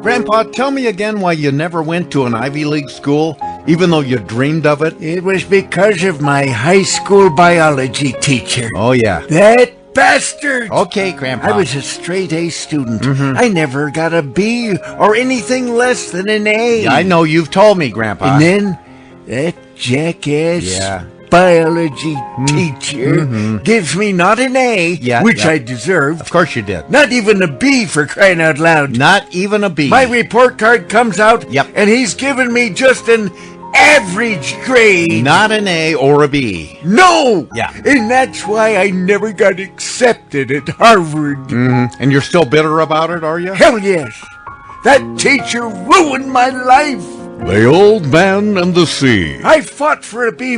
Grandpa, tell me again why you never went to an Ivy League school, even though you dreamed of it. It was because of my high school biology teacher. Oh, yeah. That bastard! Okay, Grandpa. I was a straight-A student. I never got a B or anything less than an A. Yeah, I know, you've told me, Grandpa. And then that jackass biology teacher gives me not an A, which I deserved. Of course you did. Not even a B, for crying out loud. Not even a B. My report card comes out, and he's given me just an average grade. Not an A or a B. No! Yeah. And that's why I never got accepted at Harvard. And you're still bitter about it, are you? Hell yes. That teacher ruined my life. The Old Man and the Sea I fought for a B-,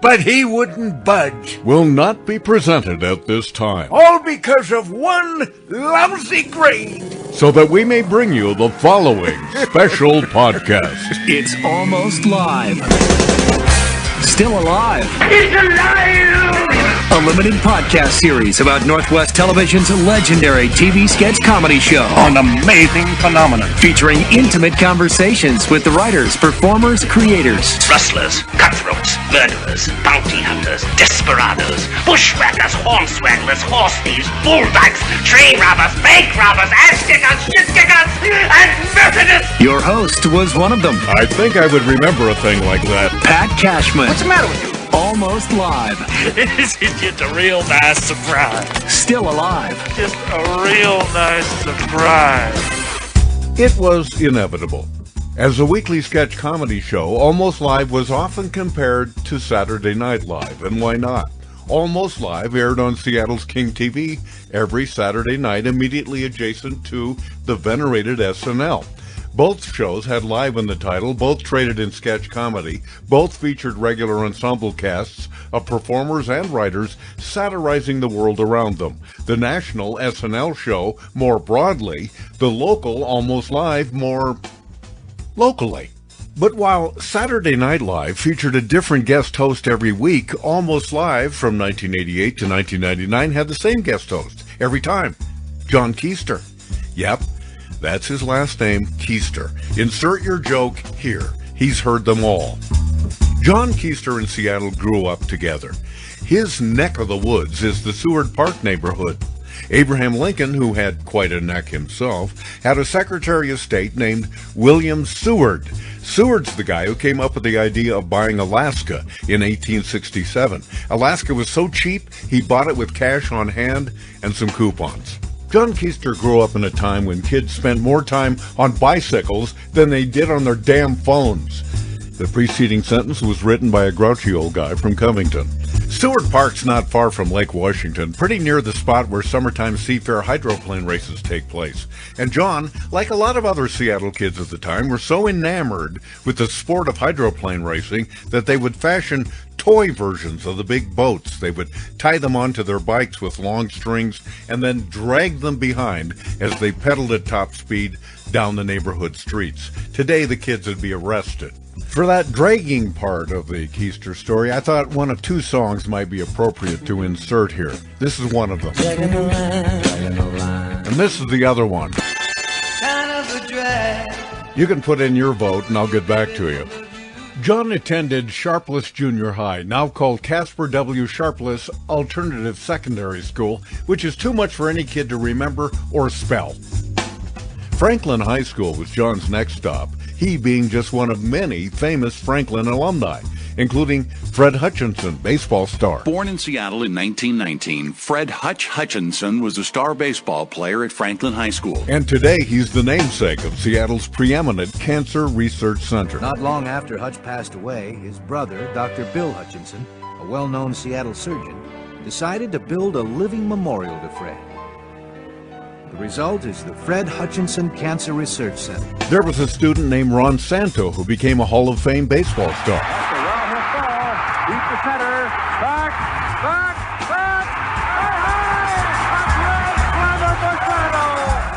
but he wouldn't budge. will not be presented at this time, All because of one lousy grade. so that we may bring you the following special podcast. It's almost live. Still alive. He's alive! A limited podcast series about Northwest Television's legendary TV sketch comedy show. An amazing phenomenon. Featuring intimate conversations with the writers, performers, creators. Rustlers, cutthroats, murderers, bounty hunters, desperados, bushwhackers, hornswagglers, horse thieves, bulldykes, train robbers, bank robbers, ass kickers, shit kickers, and Methodists! Your host was one of them, I think I would remember a thing like that. Pat Cashman. What's the matter with you? Almost live. This is just a real nice surprise. Still alive. Just a real nice surprise. It was inevitable. As a weekly sketch comedy show, Almost Live was often compared to Saturday Night Live, and why not? Almost Live aired on Seattle's King TV every Saturday night immediately adjacent to the venerated SNL. Both shows had live in the title, both traded in sketch comedy, both featured regular ensemble casts of performers and writers satirizing the world around them. The national SNL show more broadly, the local Almost Live more locally. But while Saturday Night Live featured a different guest host every week, Almost Live from 1988 to 1999 had the same guest host every time, John Keister. Yep. That's his last name, Keister. Insert your joke here. He's heard them all. John Keister in Seattle grew up together. His neck of the woods is the Seward Park neighborhood. Abraham Lincoln, who had quite a neck himself, had a Secretary of State named William Seward. Seward's the guy who came up with the idea of buying Alaska in 1867. Alaska was so cheap, he bought it with cash on hand and some coupons. John Keister grew up in a time when kids spent more time on bicycles than they did on their damn phones. The preceding sentence was written by a grouchy old guy from Covington. Seward Park's not far from Lake Washington, pretty near the spot where summertime Seafair Hydroplane races take place. And John, like a lot of other Seattle kids at the time, were so enamored with the sport of hydroplane racing that they would fashion toy versions of the big boats. They would tie them onto their bikes with long strings and then drag them behind as they pedaled at top speed down the neighborhood streets. Today, the kids would be arrested. For that dragging part of the Keister story, I thought one of two songs might be appropriate to insert here. This is one of them. And this is the other one. You can put in your vote and I'll get back to you. John attended Sharpless Junior High, now called Casper W. Sharpless Alternative Secondary School, which is too much for any kid to remember or spell. Franklin High School was John's next stop, he being just one of many famous Franklin alumni, including Fred Hutchinson, baseball star. Born in Seattle in 1919, Fred Hutchinson was a star baseball player at Franklin High School. And today he's the namesake of Seattle's preeminent cancer research center. Not long after Hutch passed away, his brother, Dr. Bill Hutchinson, a well-known Seattle surgeon, decided to build a living memorial to Fred. The result is the Fred Hutchinson Cancer Research Center. There was a student named Ron Santo who became a Hall of Fame baseball star.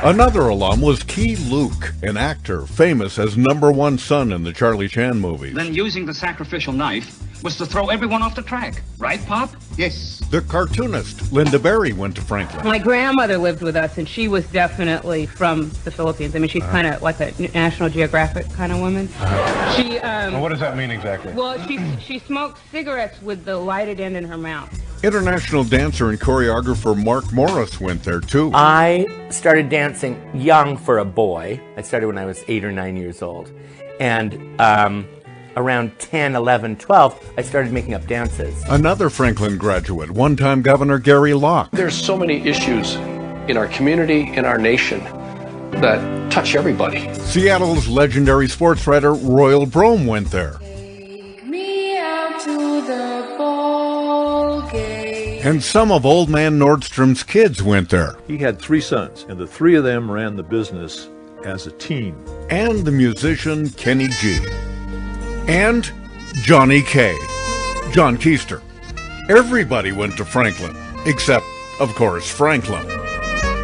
Another alum was Key Luke, an actor famous as number one son in the Charlie Chan movies. Then, using the sacrificial knife, was to throw everyone off the track. Right, Pop? Yes. The cartoonist, Linda Berry, went to Franklin. My grandmother lived with us, and she was definitely from the Philippines. I mean, she's kind of like a National Geographic kind of woman. She, Well, what does that mean exactly? Well, she smoked cigarettes with the lighted end in her mouth. International dancer and choreographer Mark Morris went there, too. I started dancing young for a boy. I started when I was 8 or 9 years old. And around 10, 11, 12, I started making up dances. Another Franklin graduate, one-time Governor Gary Locke. There's so many issues in our community, in our nation, that touch everybody. Seattle's legendary sports writer Royal Brome went there. Take me out to the ball game. And some of Old Man Nordstrom's kids went there. He had 3 sons, and the 3 of them ran the business as a team. And the musician Kenny G. And Johnny K. John Keister. Everybody went to Franklin, except, of course, Franklin.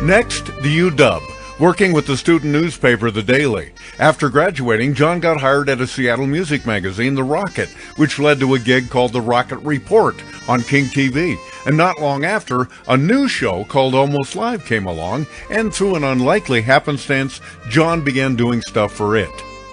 Next, the UW, working with the student newspaper The Daily. After graduating, John got hired at a Seattle music magazine, The Rocket, which led to a gig called The Rocket Report on King TV. And not long after, a new show called Almost Live came along, and through an unlikely happenstance, John began doing stuff for it.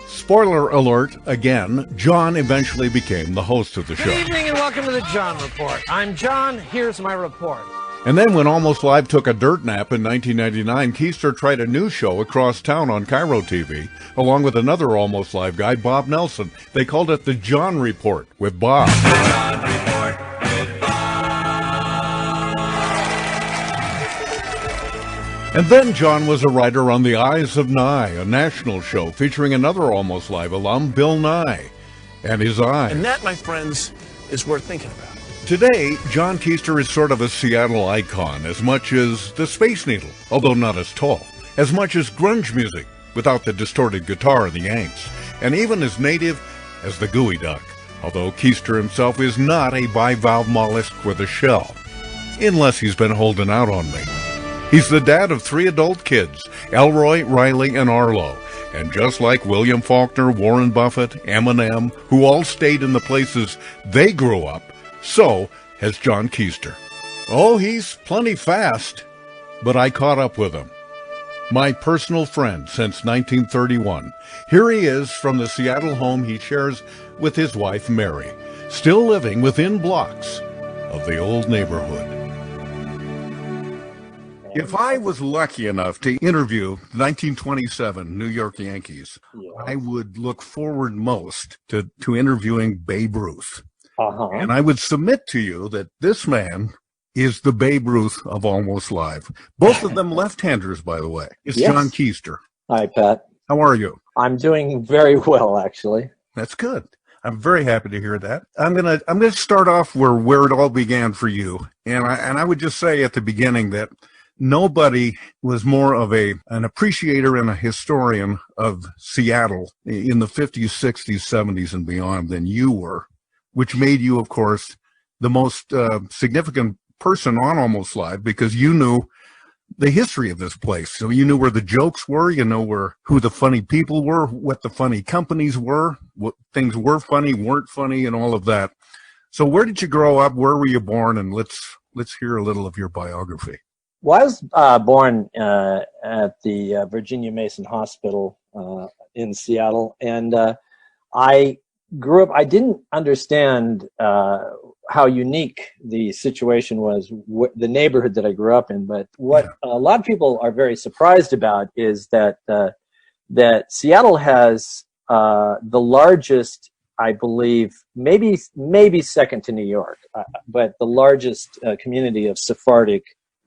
Spoiler alert, again, John eventually became the host of the show. Good evening and welcome to the John Report. I'm John, here's my report. And then when Almost Live took a dirt nap in 1999, Keister tried a new show across town on Cairo TV, along with another Almost Live guy, Bob Nelson. They called it the John Report with Bob. John Report with Bob. And then John was a writer on The Eyes of Nye, a national show featuring another Almost Live alum, Bill Nye, and his eyes. And that, my friends, is worth thinking about. Today, John Keister is sort of a Seattle icon, as much as the Space Needle, although not as tall, as much as grunge music, without the distorted guitar and the Yanks, and even as native as the gooey duck, although Keister himself is not a bivalve mollusk with a shell, unless he's been holding out on me. He's the dad of 3 adult kids, Elroy, Riley, and Arlo. And just like William Faulkner, Warren Buffett, Eminem, who all stayed in the places they grew up, so has John Keister. Oh, he's plenty fast, but I caught up with him. My personal friend since 1931. Here he is from the Seattle home he shares with his wife, Mary, still living within blocks of the old neighborhood. If I was lucky enough to interview 1927 New York Yankees, I would look forward most to interviewing Babe Ruth. And I would submit to you that this man is the Babe Ruth of Almost Live. Both of them left-handers, by the way. It's Yes. John Keister. Hi, Pat. How are you? I'm doing very well, actually. That's good. I'm very happy to hear that. I'm gonna start off where it all began for you, and I would just say at the beginning that nobody was more of an appreciator and a historian of Seattle in the 50s, 60s, 70s, and beyond than you were, which made you, of course, the most significant person on Almost Live because you knew the history of this place. So you knew where the jokes were, you know who the funny people were, what the funny companies were, what things were funny, weren't funny, and all of that. So where did you grow up? Where were you born? And let's hear a little of your biography. Well, I was born at the Virginia Mason Hospital in Seattle, and I grew up. I didn't understand how unique the situation was, the neighborhood that I grew up in. But what a lot of people are very surprised about is that that Seattle has the largest, I believe, maybe second to New York, but the largest community of Sephardic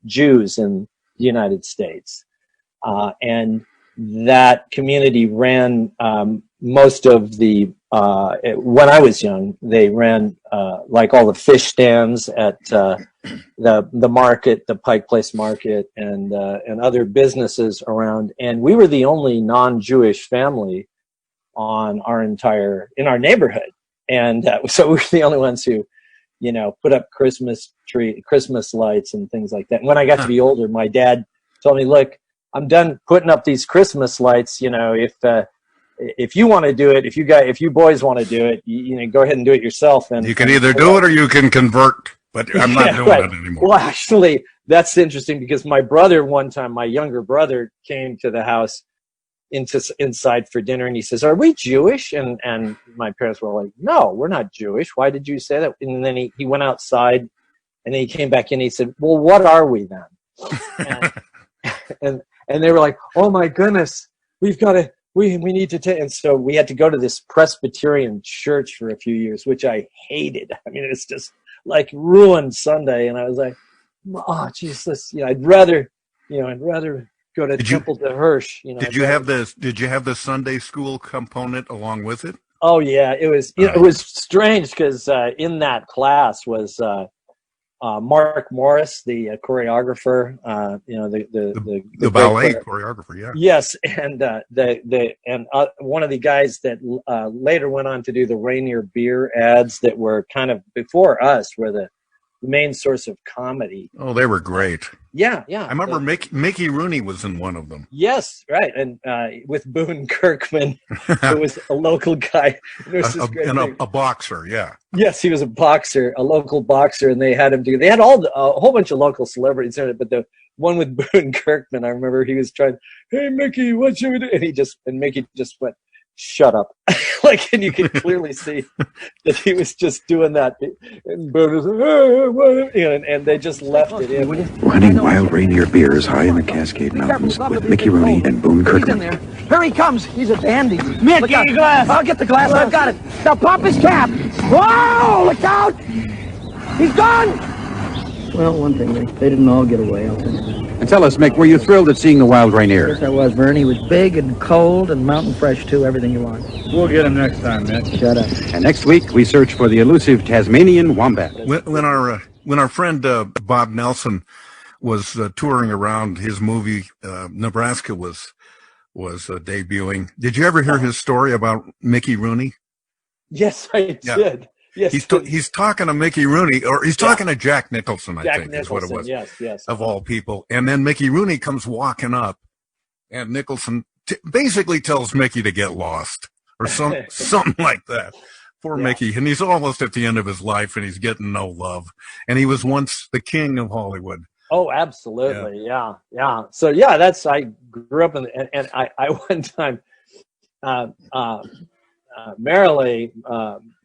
Jews in the United States. And that community ran most of the, when I was young, they ran like all the fish stands at the market, the Pike Place Market, and other businesses around. And we were the only non-Jewish family in our neighborhood. And so we were the only ones who, put up Christmas lights and things like that. And when I got to be older, my dad told me, look, I'm done putting up these Christmas lights. If if you want to do it, if you boys want to do it, go ahead and do it yourself. And you can either do it or you can convert. But I'm not doing it anymore. Well, actually, that's interesting because my brother one time, my younger brother, came to the house inside for dinner, and he says, "Are we Jewish?" And my parents were like, "No, we're not Jewish. Why did you say that?" And then he went outside, and then he came back in. And he said, "Well, what are we then?" and they were like, "Oh my goodness, we need to take." And so we had to go to this Presbyterian church for a few years, which I hated. I mean, it's just like ruined Sunday, and I was like, "Oh, Jesus, I'd rather go to Temple to Hirsch." Did you have the Sunday school component along with it? Oh yeah, it was. It was strange because in that class was Mark Morris, the choreographer. The ballet choreographer. Yeah. Yes, and one of the guys that later went on to do the Rainier beer ads that were kind of before us were the main source of comedy. Oh, they were great. Yeah. I remember Mickey Rooney was in one of them. Yes, right. And with Boone Kirkman, who was a local guy. A boxer, yeah. Yes, he was a boxer, a local boxer, and they had him do. They had a whole bunch of local celebrities in it, but the one with Boone Kirkman, I remember he was trying, "Hey Mickey, what should we do?" And Mickey just went, "Shut up." And you could clearly see that he was just doing that. And Boone was like, and they just left it in. Running wild Rainier beers high in the Cascade Mountains with Mickey Rooney and Boone Kirkman. Here he comes. He's a dandy. Mickey, glass. I'll get the glass. I've got it. Now pop his cap. Whoa, look out. He's gone. Well, one thing, they didn't all get away, I'll tell you that. And tell us, Mick, were you thrilled at seeing the wild Rainier? Yes, I was, Vern. He was big and cold and mountain fresh, too. Everything you want. We'll get him next time, Mick. Shut up. And next week, we search for the elusive Tasmanian wombat. When our friend Bob Nelson was touring around, his movie Nebraska was debuting. Did you ever hear his story about Mickey Rooney? Yes, I did. Yes, he's talking to Mickey Rooney, or he's talking to Jack Nicholson, I think Nicholson, is what it was. Yes. Of all people. And then Mickey Rooney comes walking up, and Nicholson basically tells Mickey to get lost, or something like that. Poor Mickey. And he's almost at the end of his life, and he's getting no love. And he was once the king of Hollywood. Oh, absolutely. Yeah. So, I grew up and I one time, Marilee,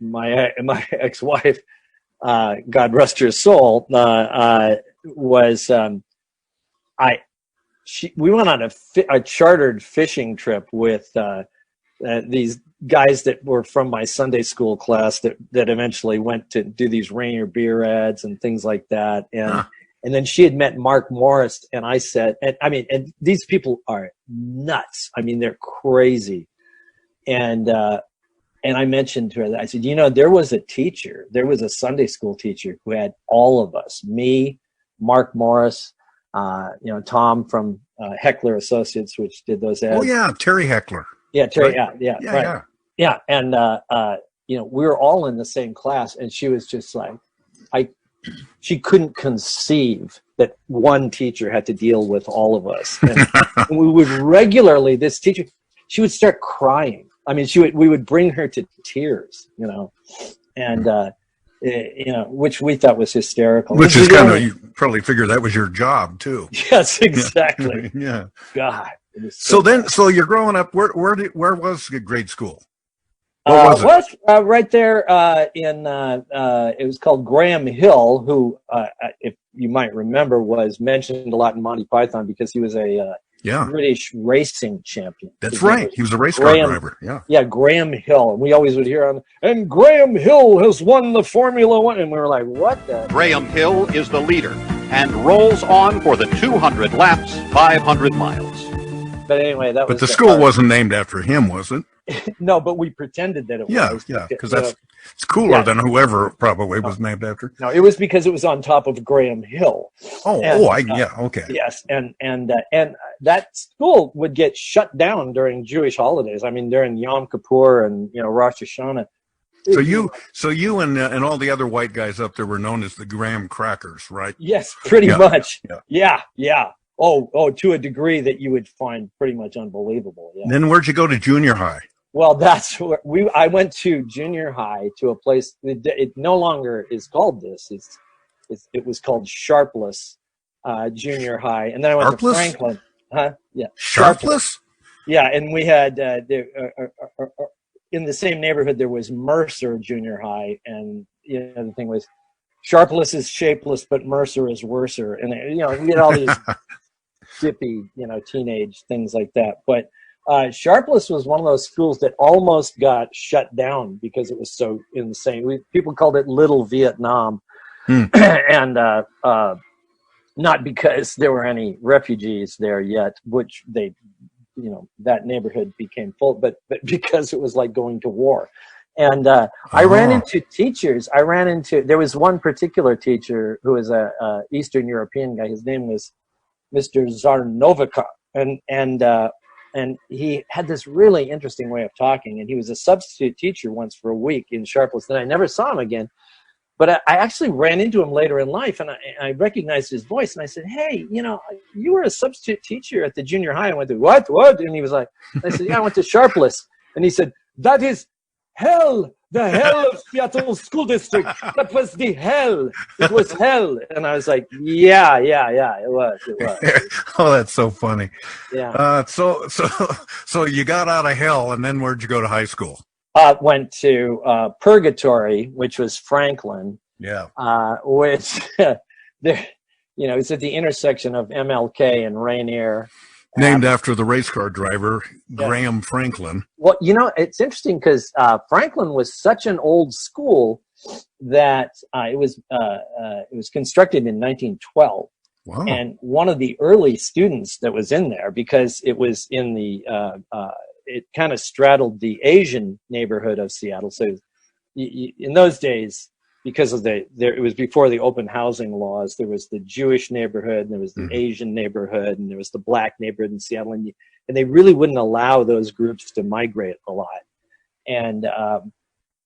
my ex-wife, God rest her soul, we went on a chartered fishing trip with these guys that were from my Sunday school class that eventually went to do these Rainier beer ads and things like that. And then she had met Mark Morris, and I said, and these people are nuts. I mean, they're crazy. And I mentioned to her that I said, there was a Sunday school teacher who had all of us, me, Mark Morris, Tom from Heckler Associates, which did those ads. Oh yeah, Terry Heckler. Yeah, Terry. Right. Yeah. And we were all in the same class, and she was just like, she couldn't conceive that one teacher had to deal with all of us. And we would regularly, this teacher, she would start crying. I mean, we would bring her to tears, and which we thought was hysterical. Which is kind of, you probably figure that was your job too. Yes, exactly. Yeah. God. So you're growing up. Where was grade school? What was it? Right there it was called Graham Hill, who, if you might remember, was mentioned a lot in Monty Python because he was a British racing champion. That's right. He was a race car driver. Yeah. Yeah, Graham Hill. And we always would hear and Graham Hill has won the Formula One. And we were like, what the? Graham Hill is the leader and rolls on for the 200 laps, 500 miles. But anyway, But the school wasn't named after him, was it? No, but we pretended that it was. Yeah, because it's cooler than whoever probably was named after. No, it was because it was on top of Graham Hill. Okay. Yes, and that school would get shut down during Jewish holidays. I mean, during Yom Kippur and Rosh Hashanah. So you and all the other white guys up there were known as the Graham Crackers, right? Yes, pretty much. Yeah. Oh, to a degree that you would find pretty much unbelievable. Yeah. Then where'd you go to junior high? Well, that's where I went to junior high to a place. It no longer is called this. It was called Sharpless Junior High, and then I went to Franklin. Huh? Yeah. Sharpless? Yeah, and we had in the same neighborhood there was Mercer Junior High, and the thing was, Sharpless is shapeless, but Mercer is worser, and you get all these dippy, teenage things like that. But Sharpless was one of those schools that almost got shut down because it was so insane. People called it Little Vietnam, and not because there were any refugees there yet, which they, that neighborhood became full, but because it was like going to war. And I ran into teachers. There was one particular teacher who was a Eastern European guy. His name was Mr. Zarnovica, and he had this really interesting way of talking. And he was a substitute teacher once for a week in Sharpless. Then I never saw him again. But I actually ran into him later in life, and I recognized his voice. And I said, "Hey, you were a substitute teacher at the junior high." I went to, "What? And he was like, I said, "Yeah, I went to Sharpless." And he said, "That is hell, the hell of Seattle School District. That was the hell. It was hell." And I was like, yeah, it was. Oh, that's so funny. Yeah. So you got out of hell, and then where'd you go to high school? Went to Purgatory, which was Franklin. Yeah. Which it's at the intersection of MLK and Rainier. Named after the race car driver, Graham Franklin. Well, it's interesting because Franklin was such an old school that it was constructed in 1912. Wow. And one of the early students that was in there, because it was in the it kind of straddled the Asian neighborhood of Seattle. So in those days, because of it was before the open housing laws, there was the Jewish neighborhood, and there was the Asian neighborhood, and there was the black neighborhood in Seattle, and they really wouldn't allow those groups to migrate a lot. And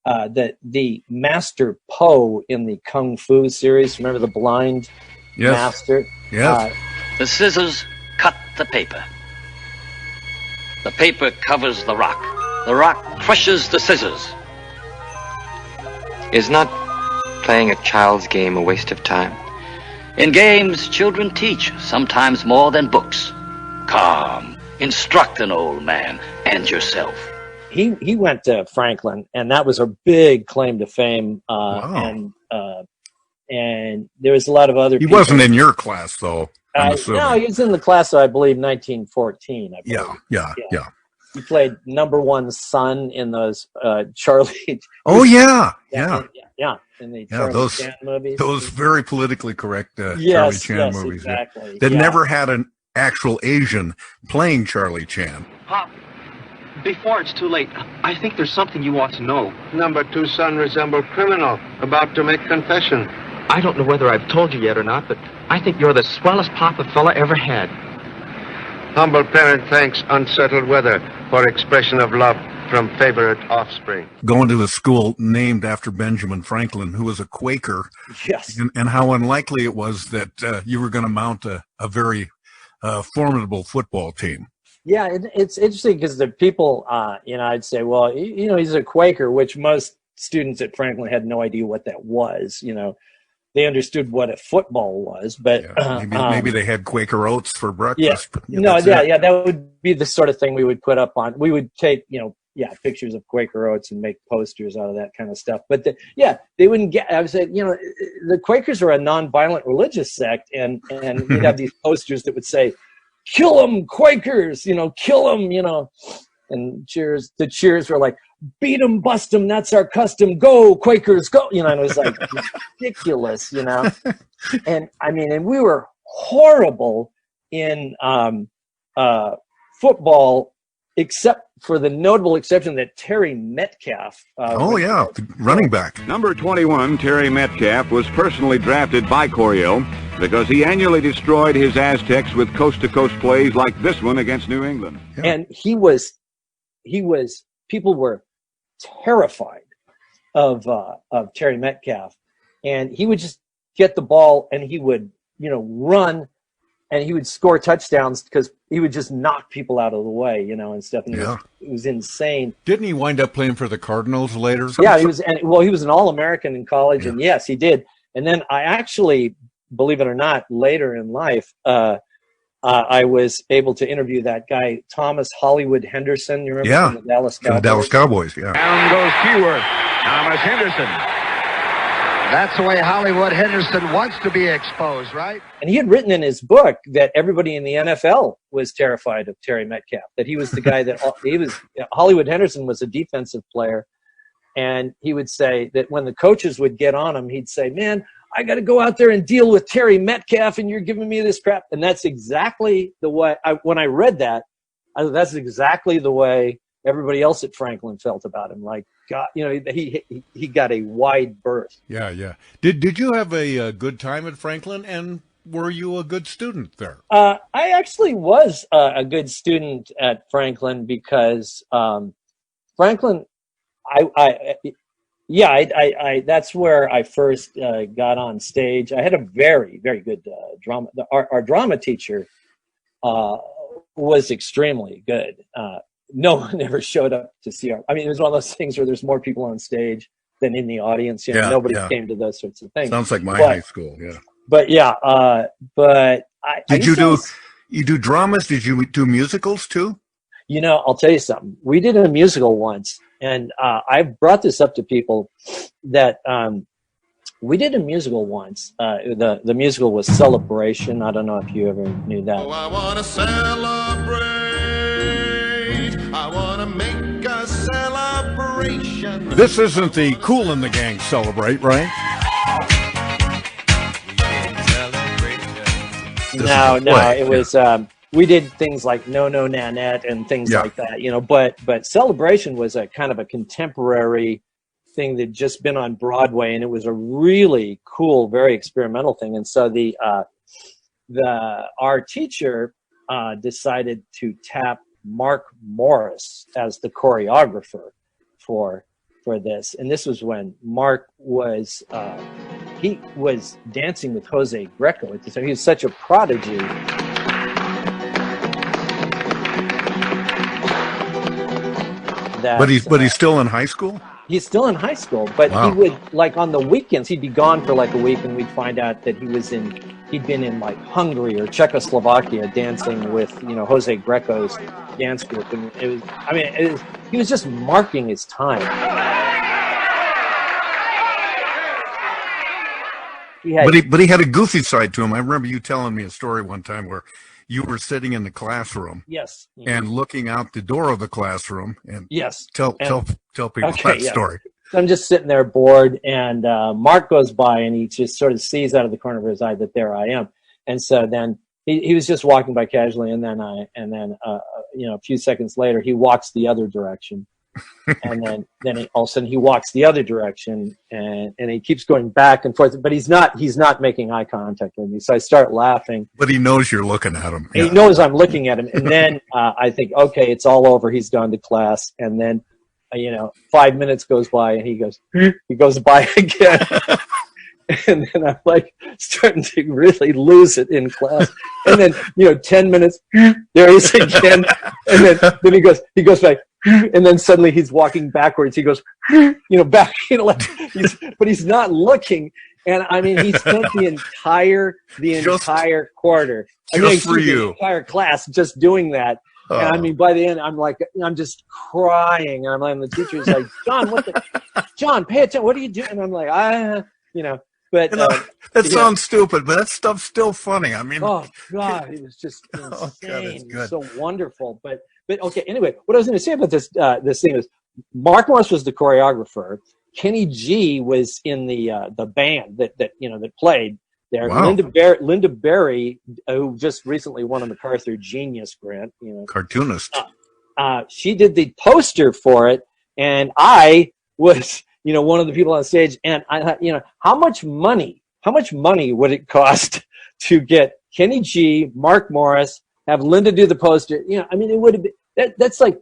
the Master Po in the Kung Fu series, remember the blind master? Yes. The scissors cut the paper. The paper covers the rock. The rock crushes the scissors. Is not playing a child's game a waste of time? In games, children teach, sometimes more than books. Come, instruct an old man and yourself. He went to Franklin, and that was a big claim to fame. Wow. And there was a lot of other people. He wasn't in your class, though. No, he was in the class of, I believe, 1914. I believe. Yeah. He played number one son in those Charlie. Oh, yeah. In the Charlie Chan movies. Those very politically correct Charlie Chan movies. Exactly. That never had an actual Asian playing Charlie Chan. Pop, before it's too late, I think there's something you ought to know. Number 2 son resembled criminal, about to make confession. I don't know whether I've told you yet or not, but I think you're the swellest pop a fella ever had. Humble parent thanks unsettled weather for expression of love from favorite offspring. Going to a school named after Benjamin Franklin, who was a Quaker. Yes. And how unlikely it was that you were going to mount a very formidable football team. Yeah, it's interesting because the people, I'd say, well, he's a Quaker, which most students at Franklin had no idea what that was. They understood what a football was, but maybe they had Quaker oats for breakfast. That would be the sort of thing we would put up on. We would take, pictures of Quaker oats and make posters out of that kind of stuff. But they wouldn't get. I would say, the Quakers are a nonviolent religious sect, and we'd have these posters that would say, "Kill them, Quakers!" Kill them, and cheers. The cheers were like, "Beat them, bust them, that's our custom. Go, Quakers, go!" And it was like ridiculous, And and we were horrible in football, except for the notable exception that Terry Metcalf. The running back. Number 21, Terry Metcalf, was personally drafted by Coryell because he annually destroyed his Aztecs with coast-to-coast plays like this one against New England. Yeah. And he was. People were terrified of Terry Metcalf, and he would just get the ball and he would run and he would score touchdowns because he would just knock people out of the way, you know, and stuff. And it was insane. Didn't he wind up playing for the Cardinals later? Yeah, he was an All-American in college, and yes, he did. And then I actually, believe it or not, later in life, I was able to interview that guy, Thomas Hollywood Henderson. You remember from the Dallas Cowboys? The Dallas Cowboys, yeah. Down goes Seward. Thomas Henderson. That's the way Hollywood Henderson wants to be exposed, right? And he had written in his book that everybody in the NFL was terrified of Terry Metcalf, that he was the guy that Hollywood Henderson was a defensive player. And he would say that when the coaches would get on him, he'd say, man, I got to go out there and deal with Terry Metcalf, and you're giving me this crap. And that's exactly the way, when I read that, that's exactly the way everybody else at Franklin felt about him. Like, God, you know, he got a wide berth. Yeah, yeah. Did you have a good time at Franklin, and were you a good student there? I actually was a good student at Franklin because Franklin, that's where I first got on stage. I had a very, very good drama. Our drama teacher was extremely good. No one ever showed up to see our. I mean, it was one of those things where there's more people on stage than in the audience. You know, nobody came to those sorts of things. Sounds like my high school. Yeah. But yeah, did you do dramas? Did you do musicals too? You know, I'll tell you something. We did a musical once, and I've brought this up to people that we did a musical once. The musical was Celebration. I don't know if you ever knew that. Oh, I want to celebrate. I want to make a celebration. This isn't the Kool and the Gang Celebrate, right? No, it was. We did things like No No Nanette and things like that, you know. But Celebration was a kind of a contemporary thing that just been on Broadway, and it was a really cool, very experimental thing. And so our teacher decided to tap Mark Morris as the choreographer for this. And this was when Mark was he was dancing with Jose Greco at the time. He was such a prodigy. But he's still in high school? He's still in high school, but he would, like, on the weekends, he'd be gone for like a week, and we'd find out that he'd been in like Hungary or Czechoslovakia dancing with, you know, Jose Greco's dance group. And he was just marking his time. But he had a goofy side to him. I remember you telling me a story one time where you were sitting in the classroom, and looking out the door of the classroom, and tell people that story. So I'm just sitting there bored, and Mark goes by, and he just sort of sees out of the corner of his eye that there I am, and so then he was just walking by casually, and then you know, a few seconds later he walks the other direction, and then all of a sudden he walks the other direction, and he keeps going back and forth, but he's not making eye contact with me. So I start laughing. But he knows you're looking at him. Yeah. He knows I'm looking at him, and then I think, okay, it's all over. He's gone to class, and then 5 minutes goes by, and he goes by again. And then I'm like starting to really lose it in class. And then 10 minutes, there he is again. And then he goes back. And then suddenly he's walking backwards. He goes, back, but he's not looking. And I mean, he spent the entire quarter, the entire class just doing that. And I mean, by the end, I'm just crying. And I'm like, the teacher's like, John, pay attention. What are you doing? And I'm like, but that sounds stupid, but that stuff's still funny. I mean, oh God, it was just insane. Oh, God, it's good. So wonderful. But okay. Anyway, what I was going to say about this thing is, Mark Morris was the choreographer. Kenny G was in the band that played there. Wow. Linda Berry, who just recently won a MacArthur Genius Grant, cartoonist. She did the poster for it, and I was one of the people on stage. And I thought, how much money would it cost to get Kenny G, Mark Morris, have Linda do the poster? I mean, it would have been that's like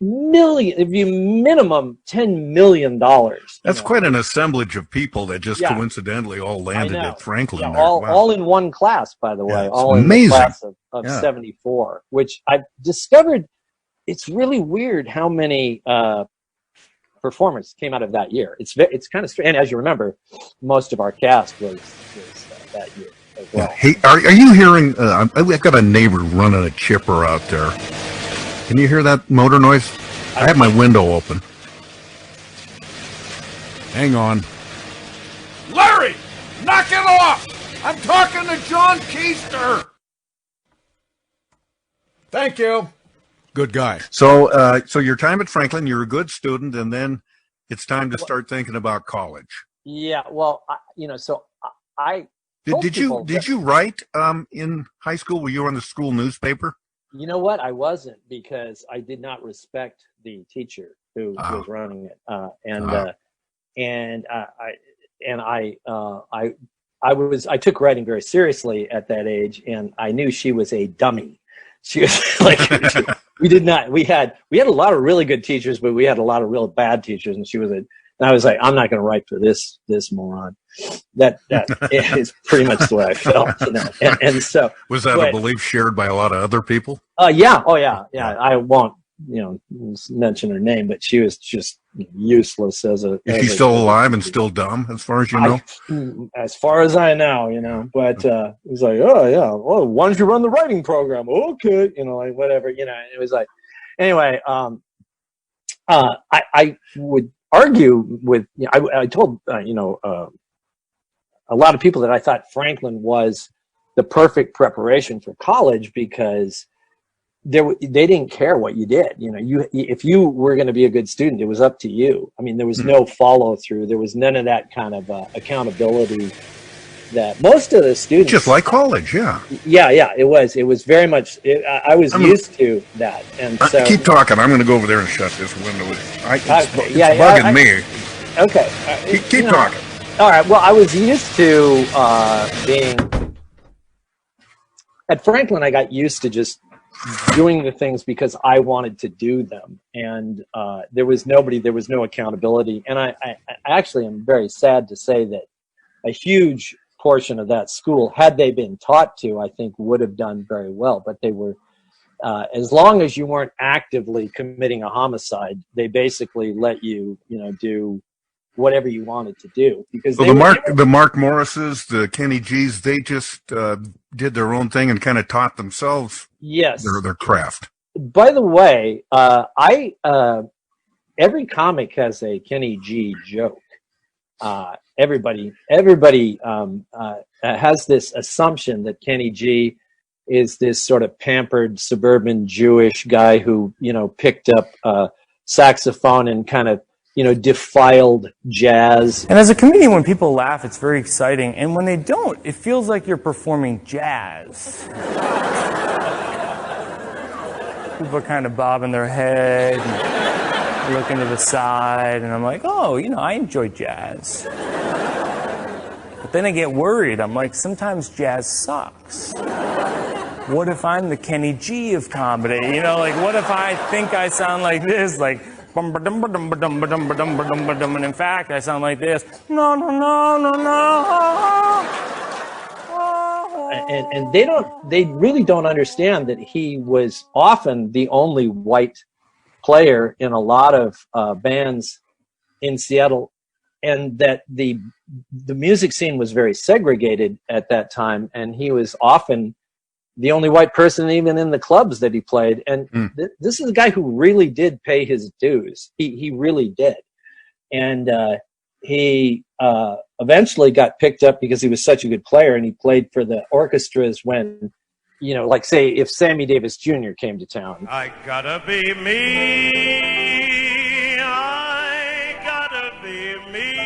minimum $10 million. That's quite an assemblage of people that just coincidentally all landed at Franklin. Yeah, there. all in one class, by the way, all amazing. In the class of 74, which I've discovered. It's really weird how many performers came out of that year. It's kind of strange. And as you remember, most of our cast was that year as well. Hey, are you hearing? I've got a neighbor running a chipper out there. Can you hear that motor noise? I have my window open. Hang on. Larry, knock it off! I'm talking to John Keister. Thank you. Good guy. So, so your time at Franklin, you're a good student, and then it's time to start thinking about college. Yeah. Well, so I did you write in high school? Were you on the school newspaper? You know what? I wasn't, because I did not respect the teacher who was running it, I took writing very seriously at that age, and I knew she was a dummy. She was like, we had a lot of really good teachers, but we had a lot of real bad teachers, and I was like, I'm not going to write for this moron. That is pretty much the way I felt. And so was that a belief shared by a lot of other people? Yeah. Oh yeah. I won't mention her name, but she was just useless as a. Is she still alive and still dumb, as far as you know? As far as I know, But it was like, oh yeah, well, why don't you run the writing program? Okay, like whatever, It was like, anyway. I would argue with. I told a lot of people that I thought Franklin was the perfect preparation for college, because they didn't care what you did. If you were going to be a good student, it was up to you. I mean, there was no follow through. There was none of that kind of accountability that most of the students. Just like college, yeah. Yeah, it was. It was very much. I was used to that, and so keep talking. I'm going to go over there and shut this window. It's bugging me. Okay, keep talking. All right. Well, I was used to being at Franklin. I got used to just doing the things because I wanted to do them, and there was no accountability. And I actually am very sad to say that a huge portion of that school, had they been taught to, I think would have done very well. But they were, as long as you weren't actively committing a homicide, they basically let you, do whatever you wanted to do. Because the Mark Morrises, the Kenny G's, they just did their own thing and kind of taught themselves their craft. By the way, every comic has a Kenny G joke. Everybody has this assumption that Kenny G is this sort of pampered suburban Jewish guy who picked up saxophone and kind of defiled jazz. And as a comedian, when people laugh, it's very exciting. And when they don't, it feels like you're performing jazz. People are kind of bobbing their head and looking to the side. And I'm like, oh, I enjoy jazz. But then I get worried. I'm like, sometimes jazz sucks. What if I'm the Kenny G of comedy? What if I think I sound like this? Like, and in fact, I sound like this. No. And they really don't understand that he was often the only white player in a lot of bands in Seattle, and that the music scene was very segregated at that time, and he was often the only white person even in the clubs that he played. And this is a guy who really did pay his dues. He really did. And he eventually got picked up because he was such a good player, and he played for the orchestras when, like say if Sammy Davis Jr. came to town. I gotta be me. I gotta be me.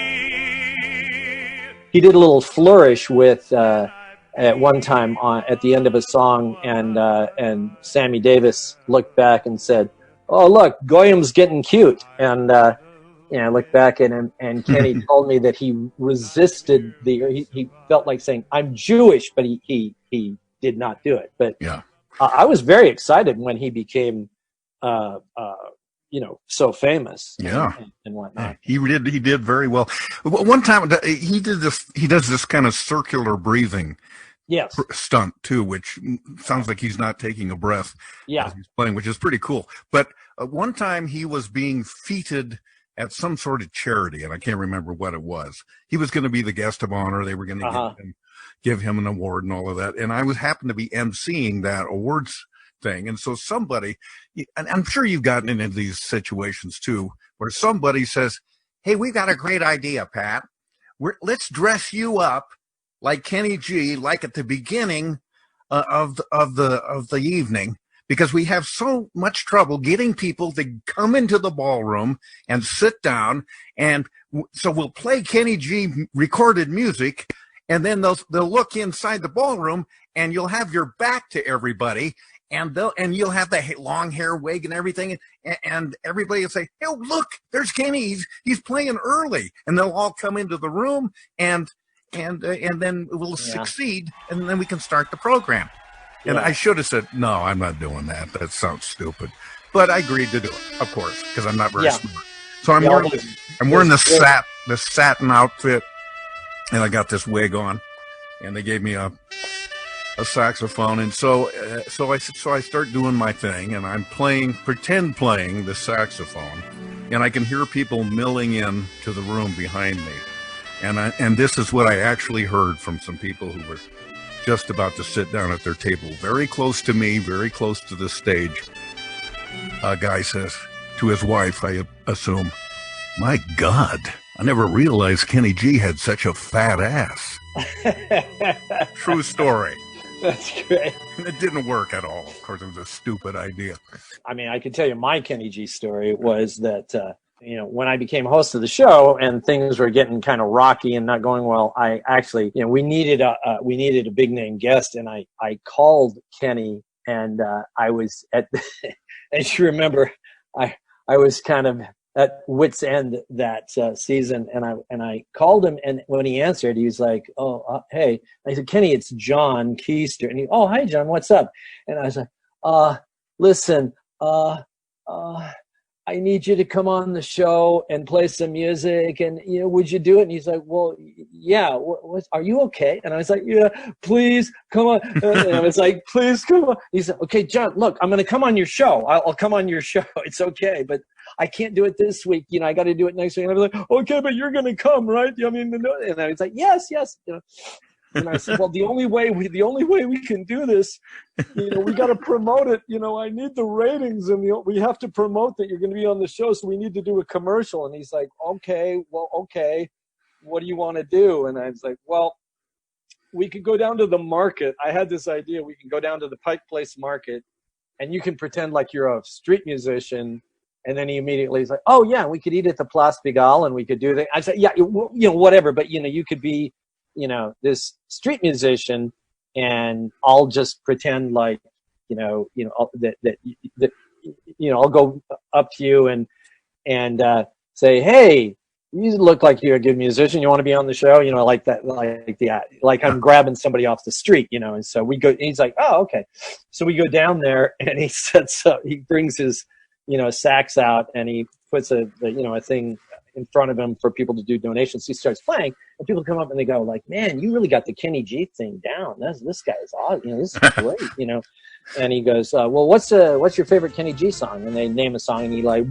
He did a little flourish with at one time at the end of a song, and Sammy Davis looked back and said, "Oh, look, Goyam's getting cute." And I looked back at him, and Kenny told me that he resisted he felt like saying, "I'm Jewish," but he did not do it. But I was very excited when he became so famous. Yeah. And whatnot. He did very well. One time he does this kind of circular breathing stunt too, which sounds like he's not taking a breath as he's playing, which is pretty cool. But one time he was being feted at some sort of charity, and I can't remember what it was. He was going to be the guest of honor. They were going to give him an award and all of that. And I happened to be emceeing that awards thing. And so somebody, and I'm sure you've gotten into these situations too, where somebody says, "Hey, we've got a great idea, Pat. Let's dress you up like Kenny G, like at the beginning of the evening, because we have so much trouble getting people to come into the ballroom and sit down. And so we'll play Kenny G recorded music, and then they'll look inside the ballroom, and you'll have your back to everybody, and you'll have the long hair wig and everything, and everybody will say, 'Hey, look, there's Kenny. He's playing early,' and they'll all come into the room, and then we'll succeed, and then we can start the program." And I should have said, "No, I'm not doing that. That sounds stupid." But I agreed to do it, of course, because I'm not very smart. So I'm wearing the satin outfit, and I got this wig on, and they gave me a saxophone, and so I start doing my thing, and I'm pretend playing the saxophone, and I can hear people milling in to the room behind me, and this is what I actually heard from some people who were just about to sit down at their table, very close to me, very close to the stage. A guy says to his wife, I assume, "My God, I never realized Kenny G had such a fat ass." True story. That's great. And it didn't work at all. Of course, it was a stupid idea. I mean, I can tell you my Kenny G story was that, when I became host of the show and things were getting kind of rocky and not going well, I actually, we needed a big name guest, and I called Kenny, and I was as you remember, I was kind of at wit's end that season, and I called him, and when he answered, he was like, "Oh, hey." I said, "Kenny, it's John Keister." And he, "Oh, hi, John, what's up?" And I was like, "Listen, I need you to come on the show and play some music, and would you do it?" And he's like, "Well, yeah. Are you okay?" And I was like, "Yeah, please come on." And I was like, "Please come on." He said, "Okay, John, look, I'm going to come on your show. I'll come on your show. It's okay, but I can't do it this week. I got to do it next week." And I was like, "Okay, but you're going to come, right?" I mean, and I was like, "Yes." And I said, "Well, the only way we can do this, we got to promote it. I need the ratings, and we have to promote that you're going to be on the show, so we need to do a commercial." And he's like, "Okay, what do you want to do?" And I was like, "Well, we could go down to the market. I had this idea. We can go down to the Pike Place Market, and you can pretend like you're a street musician." And then he immediately is like, "Oh yeah, we could eat at the Place Pigalle, and we could do that." I said, "Yeah, whatever, but you could be, this street musician, and I'll just pretend like, that I'll go up to you and say, 'Hey, you look like you're a good musician. You want to be on the show?' Like that, like I'm grabbing somebody off the street, And so we go. And he's like, 'Oh, okay.' So we go down there, and he sets up. He brings his, sax out, and he puts a thing in front of him for people to do donations. He starts playing, and people come up and they go like, "Man, you really got the Kenny G thing down. This guy's awesome. This is great." And he goes, "Well, what's your favorite Kenny G song?" And they name a song, and he like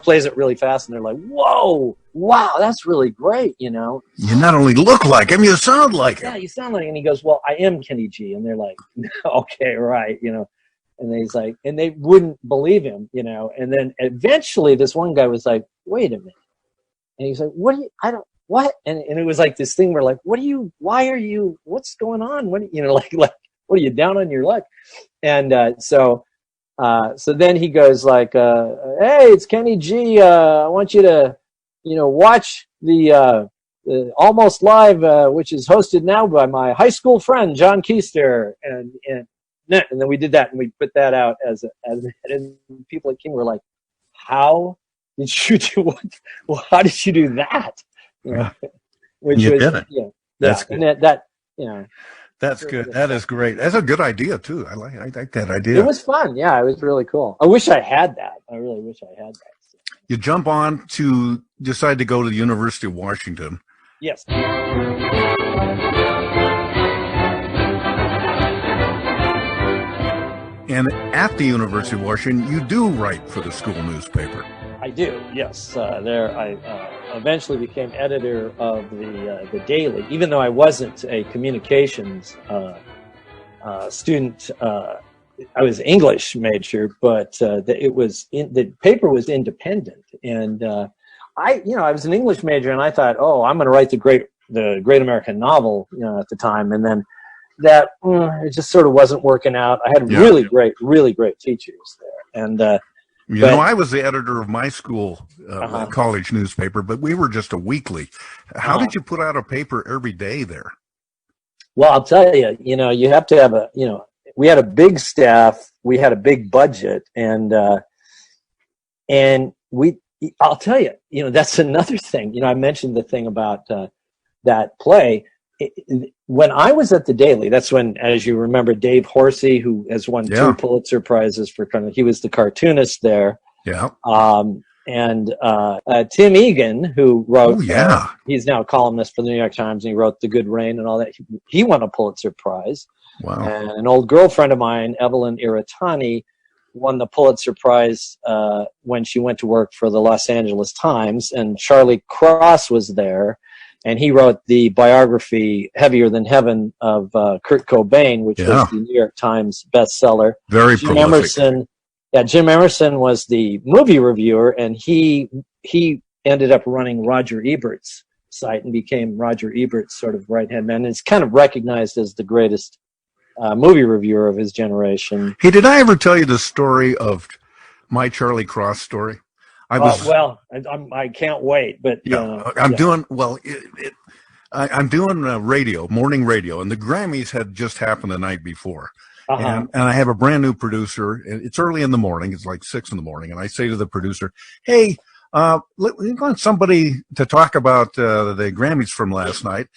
plays it really fast, and they're like, "Whoa, wow, that's really great." You not only look like him, you sound like him. Yeah, you sound like him. And he goes, "Well, I am Kenny G." And they're like, "Okay, right." And he's like, and they wouldn't believe him, And then eventually this one guy was like, "Wait a minute." And he's like, "What? What?" And it was like this thing where like, why are you, what's going on? What, like, what are you, down on your luck? And so then he goes like, "Hey, it's Kenny G. I want you to, watch the Almost Live, which is hosted now by my high school friend, John Keister." And then we did that, and we put that out and people at King were like, "How did you do what? Well, how did you do that?" Which you was, did it. Yeah, that's good. And that's really good. That is great. That's a good idea too. I like that idea. It was fun. Yeah, it was really cool. I wish I had that. I really wish I had that. You jump on to decide to go to the University of Washington. Yes. And at the University of Washington, you do write for the school newspaper. I do, yes. There, I eventually became editor of the Daily, even though I wasn't a communications student. I was English major, but the paper was independent, and I was an English major, and I thought, oh, I'm going to write the great American novel, at the time, and then that it just sort of wasn't working out. I had really great teachers there, and I was the editor of my school college newspaper, but we were just a weekly. How did you put out a paper every day there? Well, I'll tell you, you have to have we had a big staff, we had a big budget, and I'll tell you, that's another thing. I mentioned the thing about that play. When I was at the Daily, that's when, as you remember, Dave Horsey, who has won 2 Pulitzer Prizes he was the cartoonist there. Yeah. And Tim Egan, who wrote, he's now a columnist for the New York Times, and he wrote The Good Rain and all that. He won a Pulitzer Prize. Wow. And an old girlfriend of mine, Evelyn Iritani, won the Pulitzer Prize when she went to work for the Los Angeles Times, and Charlie Cross was there. And he wrote the biography Heavier Than Heaven of Kurt Cobain, which was the New York Times bestseller. Very prolific. Jim Emerson was the movie reviewer, and he ended up running Roger Ebert's site and became Roger Ebert's sort of right-hand man. And it's kind of recognized as the greatest movie reviewer of his generation. Hey, did I ever tell you the story of my Charlie Cross story? I can't wait, but I'm doing radio, morning radio, and the Grammys had just happened the night before. And I have a brand new producer, and it's early in the morning. It's like 6 a.m, and I say to the producer, "Hey, we want somebody to talk about the Grammys from last night.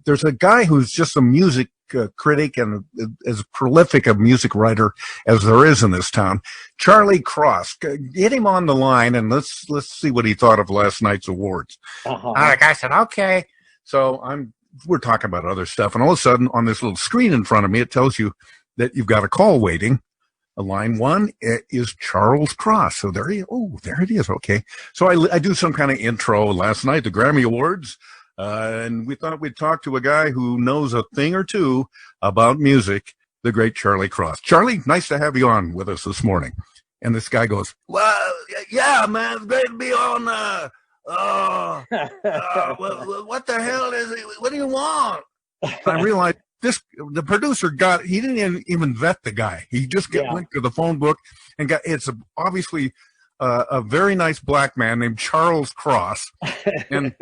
There's a guy who's just a music critic and as prolific a music writer as there is in this town, Charlie Cross. Get him on the line, and let's see what he thought of last night's awards." I said, "Okay." So we're talking about other stuff, and all of a sudden, on this little screen in front of me, it tells you that you've got a call waiting. Line 1 is Charles Cross. So there it is. Okay. So I do some kind of intro. Last night, the Grammy Awards, and we thought we'd talk to a guy who knows a thing or two about music, the great Charlie Cross. Charlie, nice to have you on with us this morning. And this guy goes, "Well, yeah, man, it's great to be on. What the hell is it? What do you want?" I realized the producer he didn't even vet the guy. He just went to the phone book and it's obviously a very nice black man named Charles Cross. And